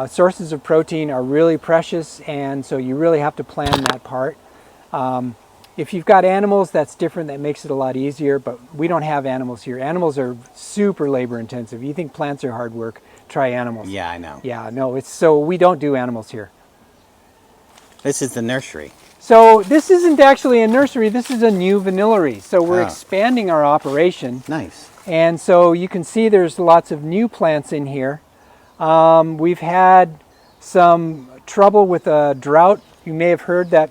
Sources of protein are really precious, and so you really have to plan that part. If you've got animals, that's different. That makes it a lot easier, but we don't have animals here. Animals are super labor intensive. You think plants are hard work, try animals. Yeah, I know. Yeah, no, so we don't do animals here. This is the nursery. So this isn't actually a nursery, this is a new vanillary. So we're Oh. expanding our operation. Nice. And so you can see there's lots of new plants in here. We've had some trouble with a drought. You may have heard that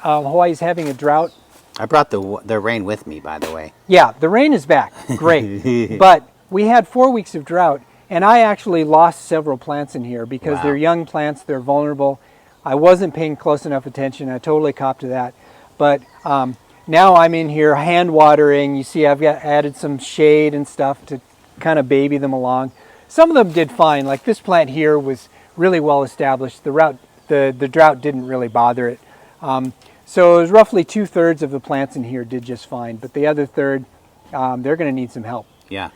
Hawaii's having a drought. I brought the rain with me, by the way. Yeah, the rain is back, great. But we had 4 weeks of drought, and I actually lost several plants in here because Wow. they're young plants, they're vulnerable. I wasn't paying close enough attention. I totally copped to that. But now I'm in here hand watering. You see I've added some shade and stuff to kind of baby them along. Some of them did fine. Like this plant here was really well established. The drought didn't really bother it. So it was roughly 2/3 of the plants in here did just fine. But the other third, they're going to need some help. Yeah.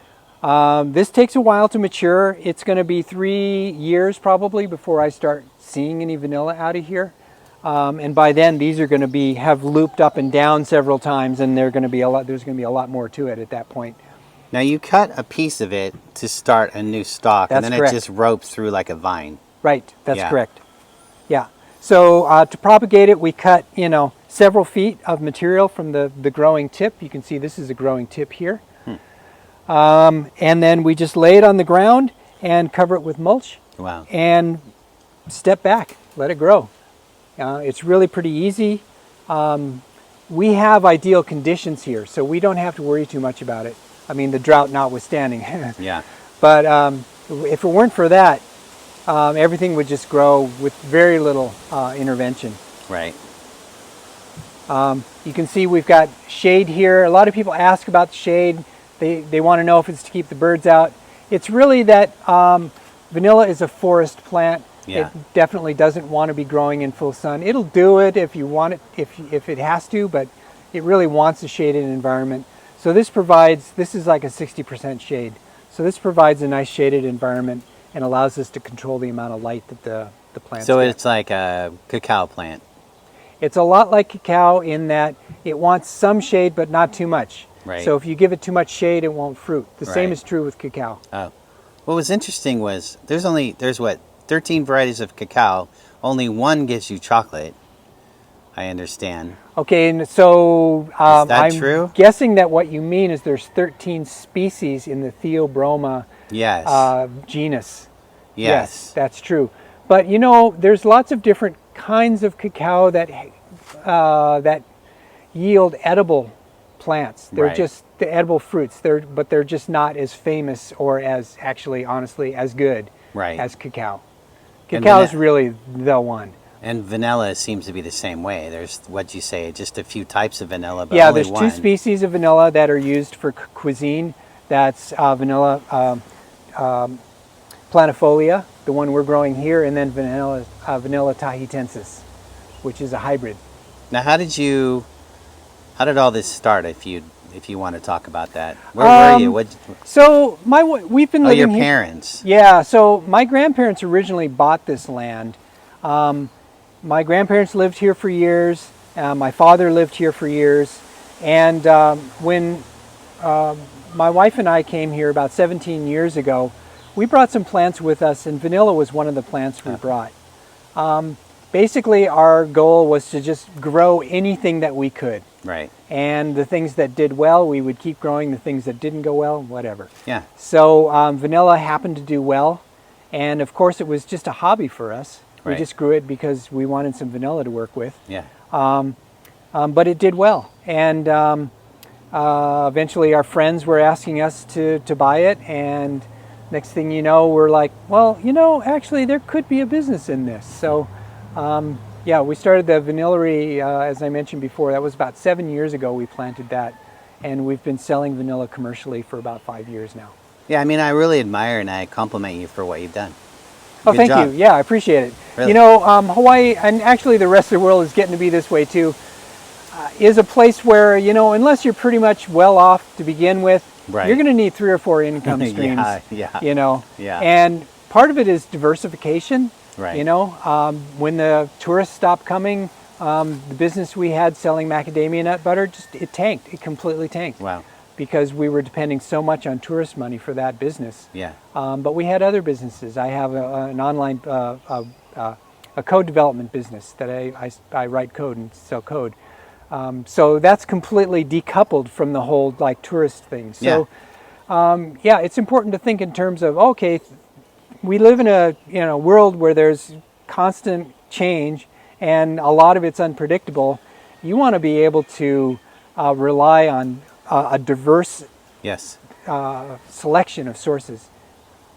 This takes a while to mature. It's going to be 3 years probably before I start seeing any vanilla out of here. And by then, these are going to have looped up and down several times, and there's going to be a lot more to it at that point. Now you cut a piece of it to start a new stalk, That's and then correct. it just ropes through like a vine. Right, that's Yeah. correct. Yeah. So to propagate it, we cut several feet of material from the growing tip. You can see this is a growing tip here. And then we just lay it on the ground and cover it with mulch Wow. and step back, let it grow. It's really pretty easy. We have ideal conditions here, so we don't have to worry too much about it. I mean, the drought notwithstanding. Yeah. But if it weren't for that, everything would just grow with very little intervention. Right. You can see we've got shade here. A lot of people ask about the shade. They want to know if it's to keep the birds out. It's really that vanilla is a forest plant. Yeah. It definitely doesn't want to be growing in full sun. It'll do it if you want it, if it has to, but it really wants a shaded environment. So this is like a 60% shade. So this provides a nice shaded environment and allows us to control the amount of light that the plants So get. it's like a cacao plant. It's a lot like cacao in that it wants some shade, but not too much. Right. So if you give it too much shade, it won't fruit. The same Right. is true with cacao. Oh. What was interesting was there's what, 13 varieties of cacao. Only one gives you chocolate, I understand. Okay, and so Is that I'm true? guessing that what you mean is there's 13 species in the Theobroma Yes. genus. Yes. That's true. But you know, there's lots of different kinds of cacao that yield edible plants. They're Right. just the edible fruits. But they're just not as famous or as actually, honestly, as good Right. as cacao. And Cacao is really the one. And vanilla seems to be the same way. There's, what'd you say, just a few types of vanilla, but Yeah, only there's one. two species of vanilla that are used for cuisine. That's vanilla planifolia, the one we're growing here, and then vanilla tahitensis, which is a hybrid. Now, how did all this start? If you want to talk about that, where were you? So we've been living your here. parents. Yeah, so my grandparents originally bought this land. My grandparents lived here for years. My father lived here for years. And when my wife and I came here about 17 years ago, we brought some plants with us, and vanilla was one of the plants we brought. Basically, our goal was to just grow anything that we could. Right. And the things that did well, we would keep growing. The things that didn't go well, whatever. Yeah. So vanilla happened to do well. And of course, it was just a hobby for us. Right. We just grew it because we wanted some vanilla to work with. Yeah. But it did well. And eventually our friends were asking us to buy it. And next thing you know, we're like, well, you know, actually there could be a business in this. So yeah, we started the vanillary, as I mentioned before. That was about 7 years ago we planted that. And we've been selling vanilla commercially for about 5 years now. Yeah, I mean, I really admire and I compliment you for what you've done. Oh, Good thank job. you. Yeah, I appreciate it. Really? You know, Hawaii, and actually the rest of the world is getting to be this way too, is a place where, you know, unless you're pretty much well off to begin with, Right. you're going to need 3 or 4 income Yeah, streams. yeah. You know, Yeah. and part of it is diversification. Right. You know, when the tourists stopped coming, the business we had selling macadamia nut butter, it tanked. It completely tanked. Wow. Because we were depending so much on tourist money for that business. Yeah. But we had other businesses. I have an online a code development business that I write code and sell code. So that's completely decoupled from the whole like tourist thing. So yeah, it's important to think in terms of, okay, we live in a world where there's constant change and a lot of it's unpredictable. You want to be able to rely on a diverse Yes. selection of sources.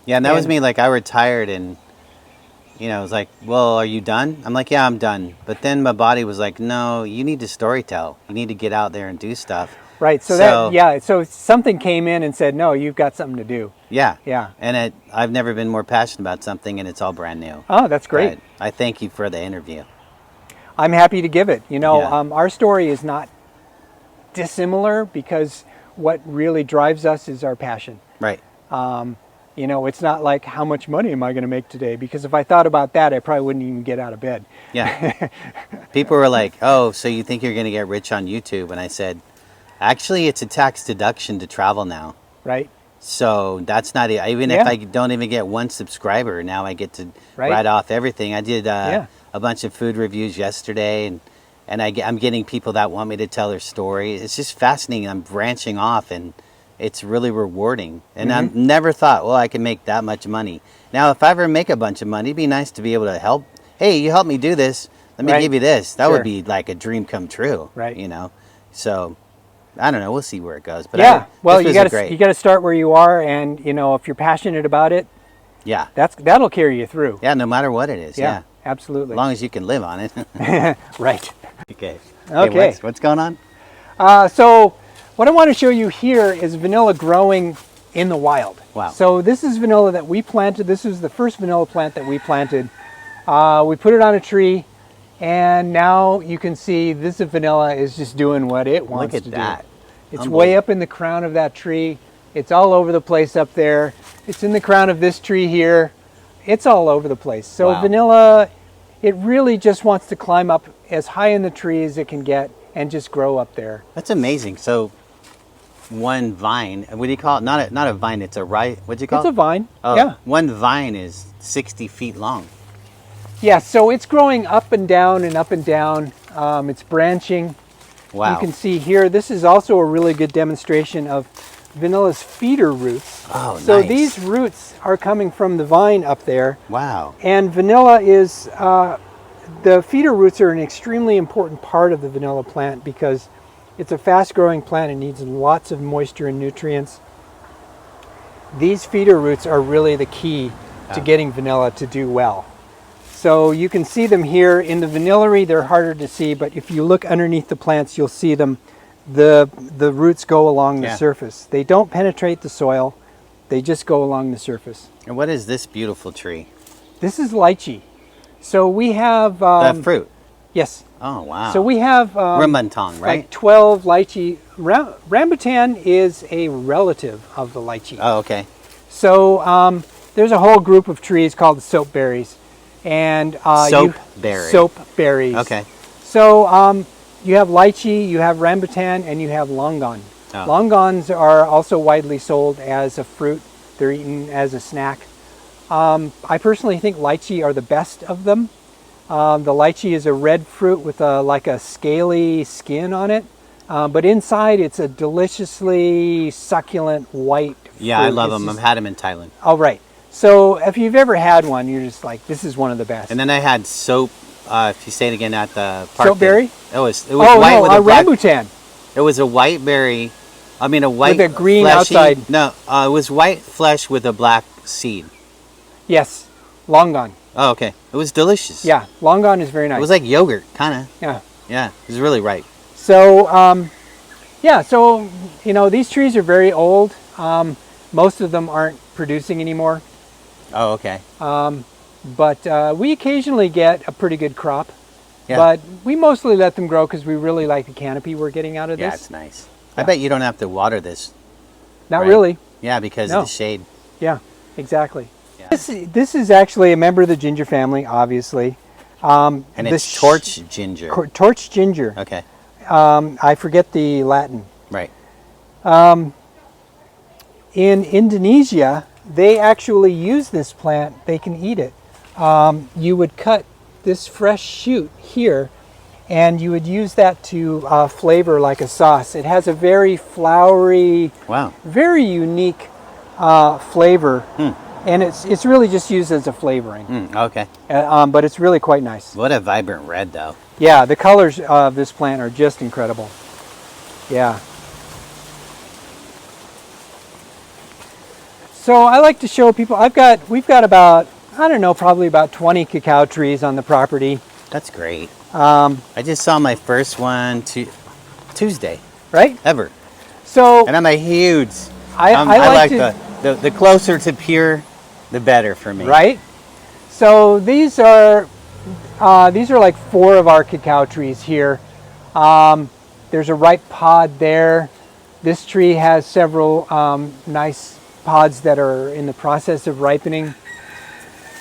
Yeah, and that was And- me. Like, I retired and, you know, it was like, well, are you done? I'm like, yeah, I'm done. But then my body was like, no, you need to storytell. You need to get out there and do stuff. Right. So so something came in and said, no, you've got something to do. Yeah. Yeah. And I've never been more passionate about something, and it's all brand new. Oh, that's great. But I thank you for the interview. I'm happy to give it. You know, Yeah. our story is not dissimilar because what really drives us is our passion. Right. You know, it's not like how much money am I going to make today? Because if I thought about that, I probably wouldn't even get out of bed. Yeah. People were like, oh, so you think you're going to get rich on YouTube? And I said, actually, it's a tax deduction to travel now. Right. So that's not, even if Yeah. I don't even get one subscriber, now I get to Right. write off everything. I did Yeah. a bunch of food reviews yesterday, and I'm getting people that want me to tell their story. It's just fascinating. I'm branching off, and it's really rewarding. And I never thought, well, I can make that much money. Now, if I ever make a bunch of money, it'd be nice to be able to help. Hey, you helped me do this. Let me Right. give you this. That Sure. would be like a dream come true. Right. You know? So I don't know. We'll see where it goes. But Yeah, well, this you was great. got to start where you are, and you know, if you're passionate about it, Yeah. that'll carry you through. Yeah, no matter what it is. Yeah. Absolutely. As long as you can live on it. Right. Okay. Okay. What's going on? So what I want to show you here is vanilla growing in the wild. Wow. So this is vanilla that we planted. This is the first vanilla plant that we planted. We put it on a tree, and now you can see this vanilla is just doing what it wants to do. Look at that. It's way up in the crown of that tree. It's all over the place up there. It's in the crown of this tree here. It's all over the place. So Wow. vanilla, it really just wants to climb up as high in the tree as it can get and just grow up there. That's amazing. So one vine, what do you call it? Not a vine, it's a what'd you call It's it? a vine. Oh, Yeah. one vine is 60 feet long. Yeah, so it's growing up and down and up and down. It's branching. Wow. You can see here, this is also a really good demonstration of vanilla's feeder roots. Oh, So nice. these roots are coming from the vine up there. Wow. And vanilla is, the feeder roots are an extremely important part of the vanilla plant because it's a fast growing plant and needs lots of moisture and nutrients. These feeder roots are really the key to getting vanilla to do well. So you can see them here in the vanillary. They're harder to see, but if you look underneath the plants, you'll see them. The roots go along the surface. They don't penetrate the soil. They just go along the surface. And what is this beautiful tree? This is lychee. So we have... The fruit. Yes. Oh, wow. So we have... Rambutan, right? Like 12 lychee. Rambutan is a relative of the lychee. Oh, okay. So there's a whole group of trees called the soapberries. And soapberries. Okay. So you have lychee, you have rambutan, and you have longan. Oh. Longans are also widely sold as a fruit. They're eaten as a snack. I personally think lychee are the best of them. The lychee is a red fruit with like a scaly skin on it, but inside it's a deliciously succulent white fruit. Yeah, I love them. I've had them in Thailand. Oh, right. So if you've ever had one, you're just like, this is one of the best. And then I had soap. If you say it again at the park. Soapberry? It was white with a black. Rambutan. It was a white berry. I mean a white with a green fleshy, outside. No, it was white flesh with a black seed. Yes, longan. Oh, okay. It was delicious. Yeah, longan is very nice. It was like yogurt, kind of. Yeah. Yeah, it was really ripe. So, yeah, so, you know, these trees are very old. Most of them aren't producing anymore. Oh, okay. But we occasionally get a pretty good crop. Yeah. But we mostly let them grow because we really like the canopy we're getting out of Yeah, this. it's nice. I bet you don't have to water this. Not right? really. Yeah, because No. of the shade. Yeah, exactly. Yeah. This is actually a member of the ginger family, obviously. And it's torch ginger. Torch ginger. Okay. I forget the Latin. Right. In Indonesia, they actually use this plant. They can eat it. You would cut this fresh shoot here, and you would use that to flavor like a sauce. It has a very flowery, Wow. very unique flavor, and it's really just used as a flavoring. Okay. But it's really quite nice. What a vibrant red, though. Yeah, the colors of this plant are just incredible. Yeah. So I like to show people, we've got about, I don't know, probably about 20 cacao trees on the property. That's great. I just saw my first one Tuesday Right? ever. So And I'm a huge, I like to, the closer to pure, the better for me. right? So these are like 4 of our cacao trees here. There's a ripe pod there. This tree has several nice pods that are in the process of ripening.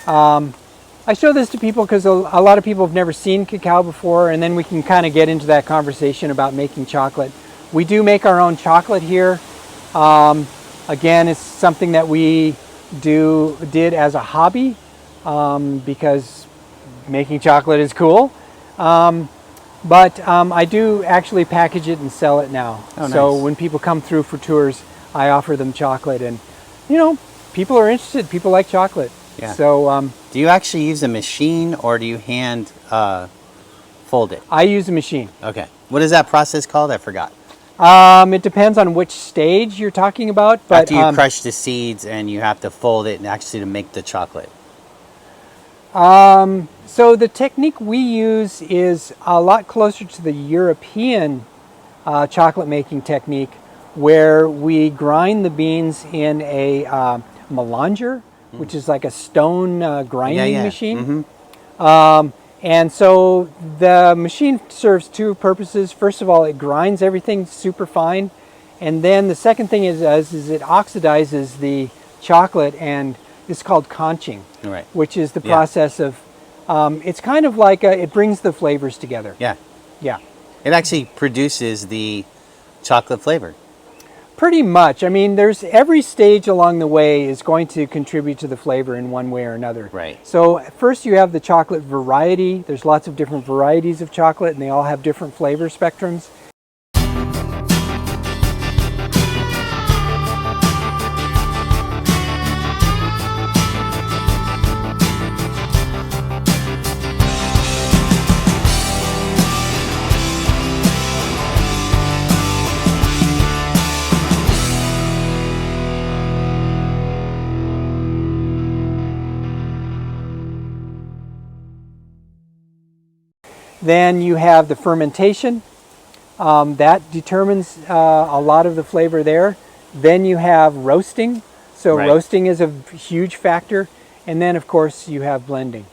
I show this to people because a lot of people have never seen cacao before, and then we can kind of get into that conversation about making chocolate. We do make our own chocolate here. Again, it's something that we did as a hobby because making chocolate is cool. But I do actually package it and sell it now. Oh, so nice. when people come through for tours, I offer them chocolate, and you know, people are interested. People like chocolate. Yeah. So Do you actually use a machine or do you hand fold it? I use a machine. Okay. What is that process called? I forgot. It depends on which stage you're talking about. But After you crush the seeds and you have to fold it and actually to make the chocolate. So the technique we use is a lot closer to the European chocolate making technique, where we grind the beans in a melanger, which is like a stone grinding machine. And so the machine serves two purposes. First of all, it grinds everything super fine. And then the second thing is it oxidizes the chocolate, and it's called conching, Right. which is the process of, it's kind of like, it brings the flavors together. Yeah. Yeah. It actually produces the chocolate flavor. Pretty much. I mean, there's every stage along the way is going to contribute to the flavor in one way or another. Right. So first you have the chocolate variety. There's lots of different varieties of chocolate, and they all have different flavor spectrums. Then you have the fermentation. That determines a lot of the flavor there. Then you have roasting. So roasting is a huge factor. And then, of course, you have blending.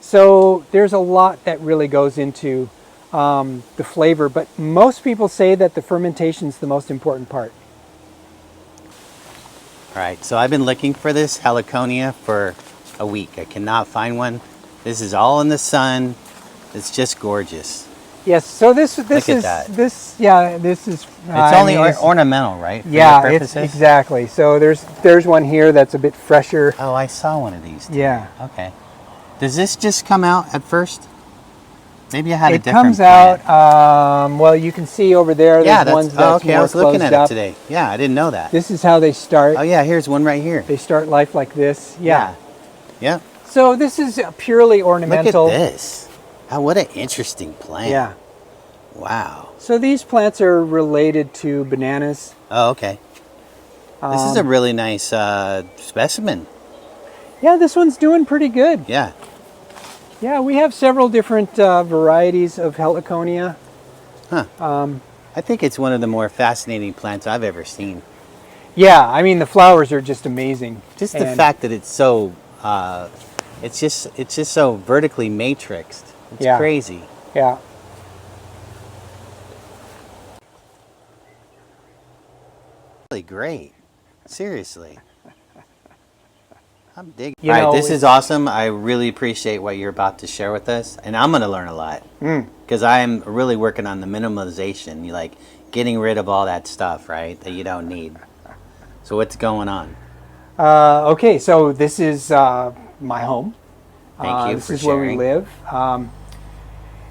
So there's a lot that really goes into the flavor. But most people say that the fermentation is the most important part. All right, so I've been looking for this heliconia for a week. I cannot find one. This is all in the sun. It's just gorgeous. Yes, so this Look at is that. this is It's only ornamental, right? For yeah, your it's purposes? exactly. So there's one here that's a bit fresher. Oh, I saw one of these too. Yeah. Okay. Does this just come out at first? Maybe I had a It different comes plant. out. Well, you can see over there. Yeah, There's ones that's that's okay. I more was looking closed at it up. today. Yeah, I didn't know that. This is how they start. Oh yeah, here's one right here. They start life like this. Yeah. Yeah. So this is purely Look ornamental. at this. Oh, what an interesting plant. Yeah. Wow. So these plants are related to bananas. Oh, okay. This is a really nice specimen. Yeah, this one's doing pretty good. Yeah. Yeah, we have several different varieties of heliconia. Huh. I think it's one of the more fascinating plants I've ever seen. Yeah, I mean the flowers are just amazing. Just the And- fact that it's so, it's just so vertically matrixed. It's Yeah. crazy. Yeah. Really great. Seriously. I'm digging. You All right, know, this it's- is awesome. I really appreciate what you're about to share with us, and I'm going to learn a lot because I am really working on the minimalization, like getting rid of all that stuff, right, that you don't need. So what's going on? Okay, so this is my home. Thank you this for is where we sharing.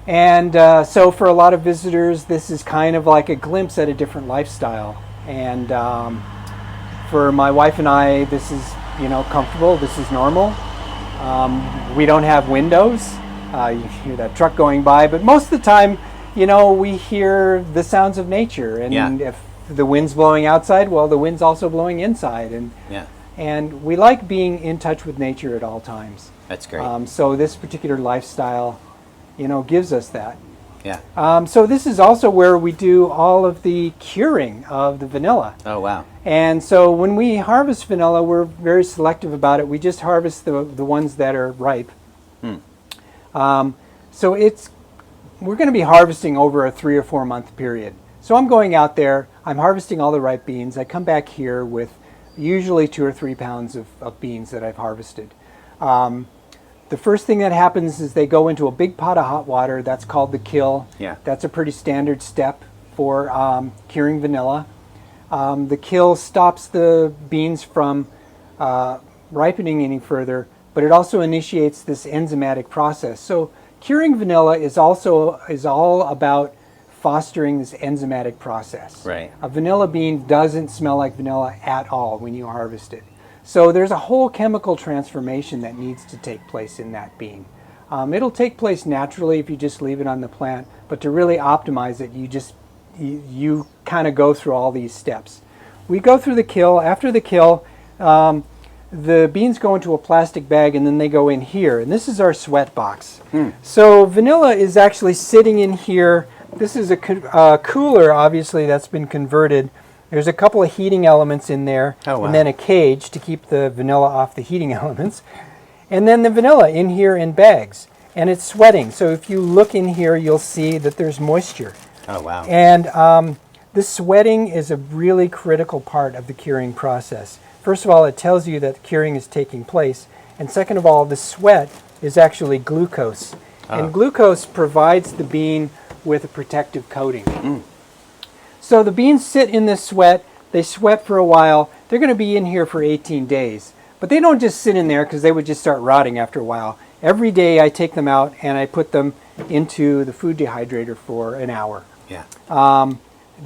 live. So for a lot of visitors, this is kind of like a glimpse at a different lifestyle. And for my wife and I, this is, comfortable. This is normal. We don't have windows. You hear that truck going by, but most of the time, we hear the sounds of nature. And Yeah. if the wind's blowing outside, well, the wind's also blowing inside. Yeah, And we like being in touch with nature at all times. that's great. So this particular lifestyle, gives us that. Yeah. So this is also where we do all of the curing of the vanilla. Oh, wow. And so when we harvest vanilla, we're very selective about it. We just harvest the ones that are ripe. So we're going to be harvesting over a 3 or 4 month period. So I'm going out there, I'm harvesting all the ripe beans. I come back here with usually 2 or 3 pounds of beans that I've harvested. The first thing that happens is they go into a big pot of hot water. That's called the kill. Yeah. That's a pretty standard step for curing vanilla. The kill stops the beans from ripening any further, but it also initiates this enzymatic process. So curing vanilla is all about fostering this enzymatic process. Right. A vanilla bean doesn't smell like vanilla at all when you harvest it. So there's a whole chemical transformation that needs to take place in that bean. It'll take place naturally if you just leave it on the plant, but to really optimize it, you kind of go through all these steps. We go through the kill. After the kill, the beans go into a plastic bag and then they go in here. And this is our sweat box. So vanilla is actually sitting in here. This is a cooler, obviously, that's been converted. There's a couple of heating elements in there, and then a cage to keep the vanilla off the heating elements. And then the vanilla in here in bags. And it's sweating. So if you look in here, you'll see that there's moisture. Oh, wow. And this sweating is a really critical part of the curing process. First of all, it tells you that the curing is taking place. And second of all, the sweat is actually glucose. And glucose provides the bean with a protective coating. So the beans sit in this sweat. They sweat for a while. They're going to be in here for 18 days. But they don't just sit in there because they would just start rotting after a while. Every day I take them out and I put them into the food dehydrator for an hour. Yeah. To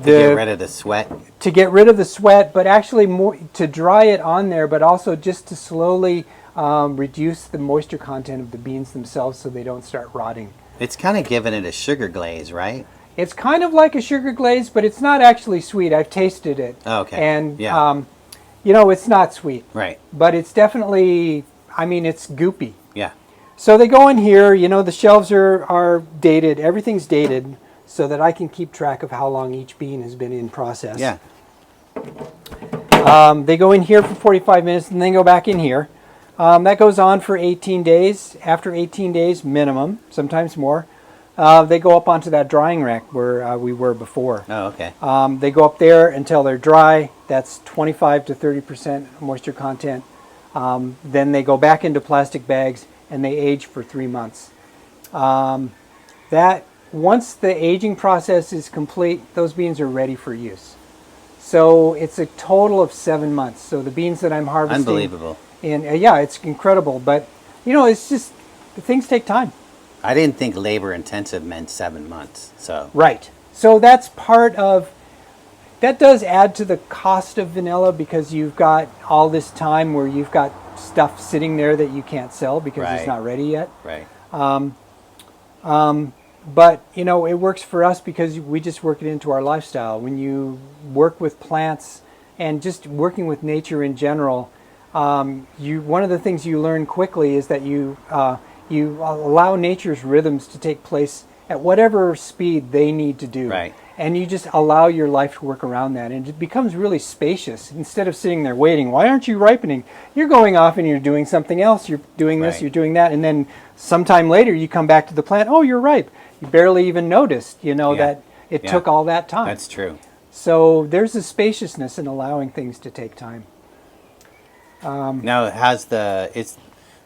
get rid of the sweat? To get rid of the sweat, but actually more to dry it on there, but also just to slowly reduce the moisture content of the beans themselves so they don't start rotting. It's kind of giving it a sugar glaze, right? It's kind of like a sugar glaze, but it's not actually sweet. I've tasted it. Oh, okay. And, you know, it's not sweet. Right. But it's definitely, I mean, it's goopy. Yeah. So they go in here, you know, the shelves are dated. Everything's dated so that I can keep track of how long each bean has been in process. Yeah. They go in here for 45 minutes and then go back in here. That goes on for 18 days. After 18 days, minimum, sometimes more, they go up onto that drying rack where we were before. Oh, okay. They go up there until they're dry. That's 25 to 30% moisture content. Then they go back into plastic bags and they age for 3 months. Once the aging process is complete, those beans are ready for use. So it's a total of 7 months. So the beans that I'm harvesting, unbelievable. And yeah, it's incredible. But you know, it's just things take time. I didn't think labor intensive meant 7 months. So right. So that's part of. That does add to the cost of vanilla because you've got all this time where you've got stuff sitting there that you can't sell because it's not ready yet. Right. But, you know, it works for us because we just work it into our lifestyle. When you work with plants and just working with nature in general, one of the things you learn quickly is that you allow nature's rhythms to take place at whatever speed they need to do. Right. And you just allow your life to work around that. And it becomes really spacious. Instead of sitting there waiting, why aren't you ripening? You're going off and you're doing something else. You're doing this, you're doing that. And then sometime later you come back to the plant, oh, you're ripe. You barely even noticed, you know, that it took all that time. That's true. So there's a spaciousness in allowing things to take time. Now,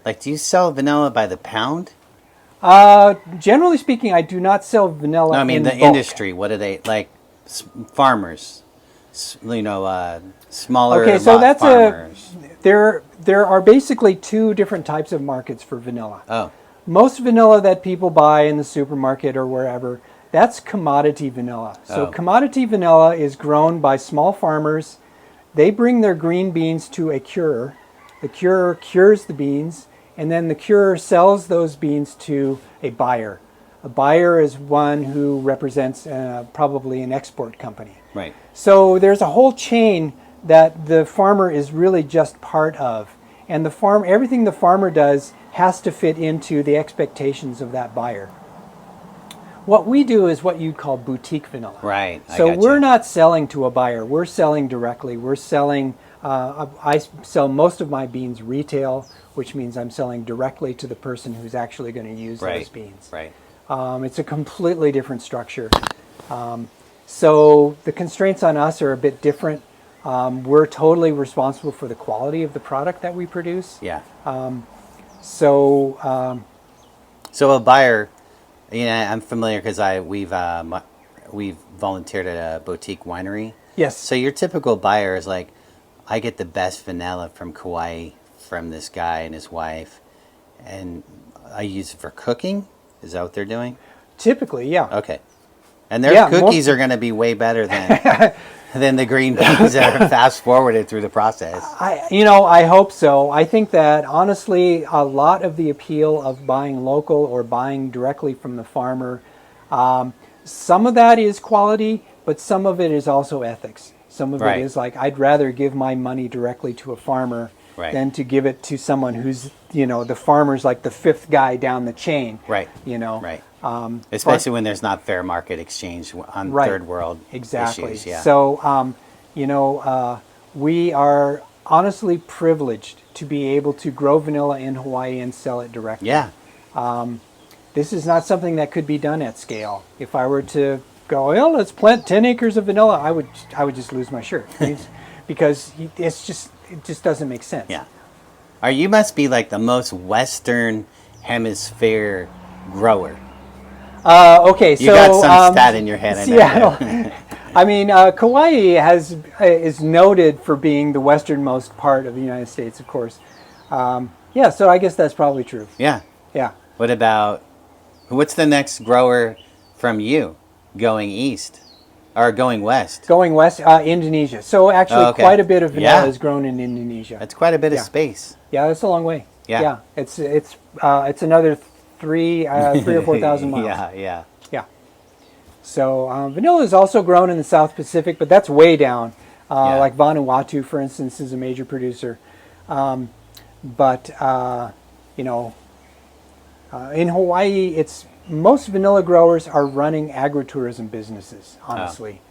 do you sell vanilla by the pound? Generally speaking, I do not sell vanilla. No, I mean in the bulk. industry. What do they like? Farmers, smaller. Okay, so that's farmers. There are basically two different types of markets for vanilla. Oh. Most vanilla that people buy in the supermarket or wherever, that's commodity vanilla. So commodity vanilla is grown by small farmers. They bring their green beans to a curer. The curer cures the beans, and then the curer sells those beans to a buyer. A buyer is one who represents probably an export company. Right. So there's a whole chain that the farmer is really just part of. And everything the farmer does has to fit into the expectations of that buyer. What we do is what you'd call boutique vanilla. Right. So we're not selling to a buyer. We're selling directly. We're selling, I sell most of my beans retail, which means I'm selling directly to the person who's actually going to use those beans. Right. It's a completely different structure. So the constraints on us are a bit different. We're totally responsible for the quality of the product that we produce. Yeah. So a buyer, I'm familiar because we've volunteered at a boutique winery. Yes. So your typical buyer is like, I get the best vanilla from Kauai from this guy and his wife, and I use it for cooking. Is that what they're doing? Typically, yeah. Okay. And their cookies are going to be way better than the green beans that are fast forwarded through the process. I hope so. I think that honestly, a lot of the appeal of buying local or buying directly from the farmer, some of that is quality, but some of it is also ethics. Some of Right. it is like, I'd rather give my money directly to a farmer Right. than to give it to someone who's, the farmer's like the fifth guy down the chain. Right. Right. Especially when there's not fair market exchange on Right. third world Exactly. issues. Yeah. So, we are honestly privileged to be able to grow vanilla in Hawaii and sell it directly. Yeah. This is not something that could be done at scale. If I were to go, well, let's plant 10 acres of vanilla, I would just lose my shirt because it just doesn't make sense. Yeah. You must be like the most Western Hemisphere grower. Okay, so You got some stat in your head. I know. Seattle. I mean, Kauai is noted for being the westernmost part of the United States, of course. Yeah, so I guess that's probably true. Yeah. Yeah. What's the next grower from you going east or going west? Going west, Indonesia. So actually, Oh, okay. quite a bit of vanilla Yeah. is grown in Indonesia. That's quite a bit of Yeah. space. Yeah, that's a long way. Yeah. It's another 3,000 or 4,000 miles. Yeah. Yeah. So vanilla is also grown in the South Pacific, but that's way down. Yeah. Like Vanuatu, for instance, is a major producer. In Hawaii, most vanilla growers are running agritourism businesses, honestly.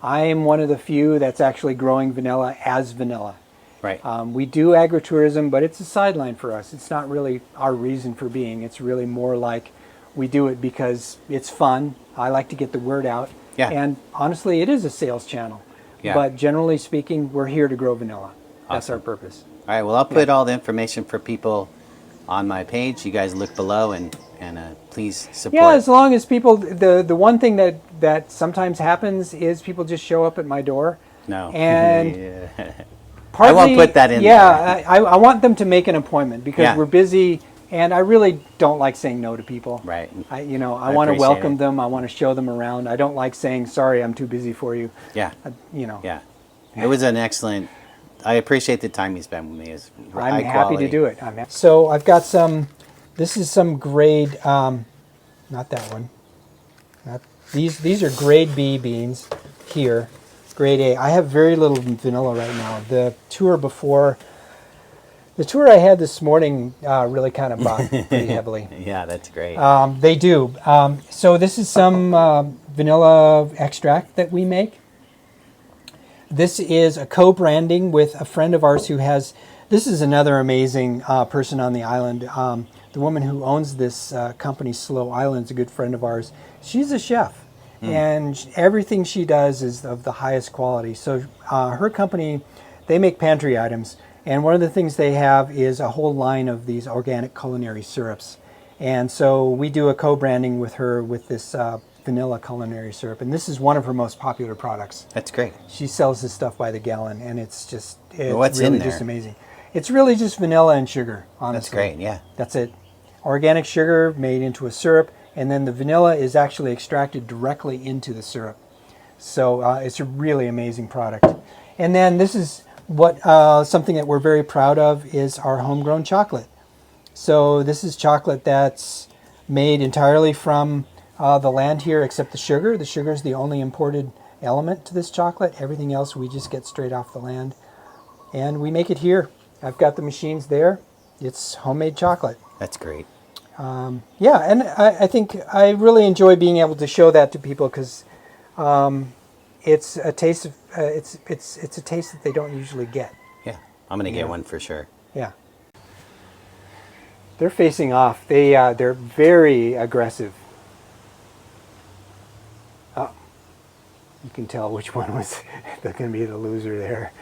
I am one of the few that's actually growing vanilla as vanilla. Right. We do agritourism, but it's a sideline for us. It's not really our reason for being. It's really more like we do it because it's fun. I like to get the word out. Yeah. And honestly, it is a sales channel. Yeah. But generally speaking, we're here to grow vanilla. That's Awesome. our purpose. All right. Well, I'll put all the information for people on my page. You guys look below and please support. Yeah, as long as people, the one thing that sometimes happens is people just show up at my door. No. And Yeah. partly, I won't put that in yeah, there. I want them to make an appointment because Yeah. we're busy, and I really don't like saying no to people. Right. I want to appreciate welcome it. them. I want to show them around. I don't like saying, sorry, I'm too busy for you. Yeah. Yeah. It was an excellent. I appreciate the time you spent with me. It's I'm high happy quality. to do it. So I've got some, this is some grade, not that one. These are grade B beans here, grade A. I have very little vanilla right now. The tour I had this morning really kind of bought pretty heavily. Yeah, that's great. They do. So this is some vanilla extract that we make. This is a co-branding with a friend of ours this is another amazing person on the island. The woman who owns this company, Slow Island, is a good friend of ours. She's a chef, and everything she does is of the highest quality. So her company, they make pantry items, and one of the things they have is a whole line of these organic culinary syrups. And so we do a co-branding with her with this vanilla culinary syrup, and this is one of her most popular products. That's great. She sells this stuff by the gallon, and it's What's really in there? just amazing. It's really just vanilla and sugar, honestly. That's great. Yeah. That's it. Organic sugar made into a syrup, and then the vanilla is actually extracted directly into the syrup. So it's a really amazing product. And then this is something that we're very proud of is our homegrown chocolate. So this is chocolate that's made entirely from the land here except the sugar. The sugar is the only imported element to this chocolate. Everything else we just get straight off the land. And we make it here. I've got the machines there. It's homemade chocolate. That's great. Yeah, and I think I really enjoy being able to show that to people because it's a taste of it's a taste that they don't usually get. Yeah. I'm going to get one for sure. Yeah. They're facing off. They're very aggressive. Oh, you can tell which one was going to be the loser there.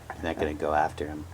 I'm not going to go after him.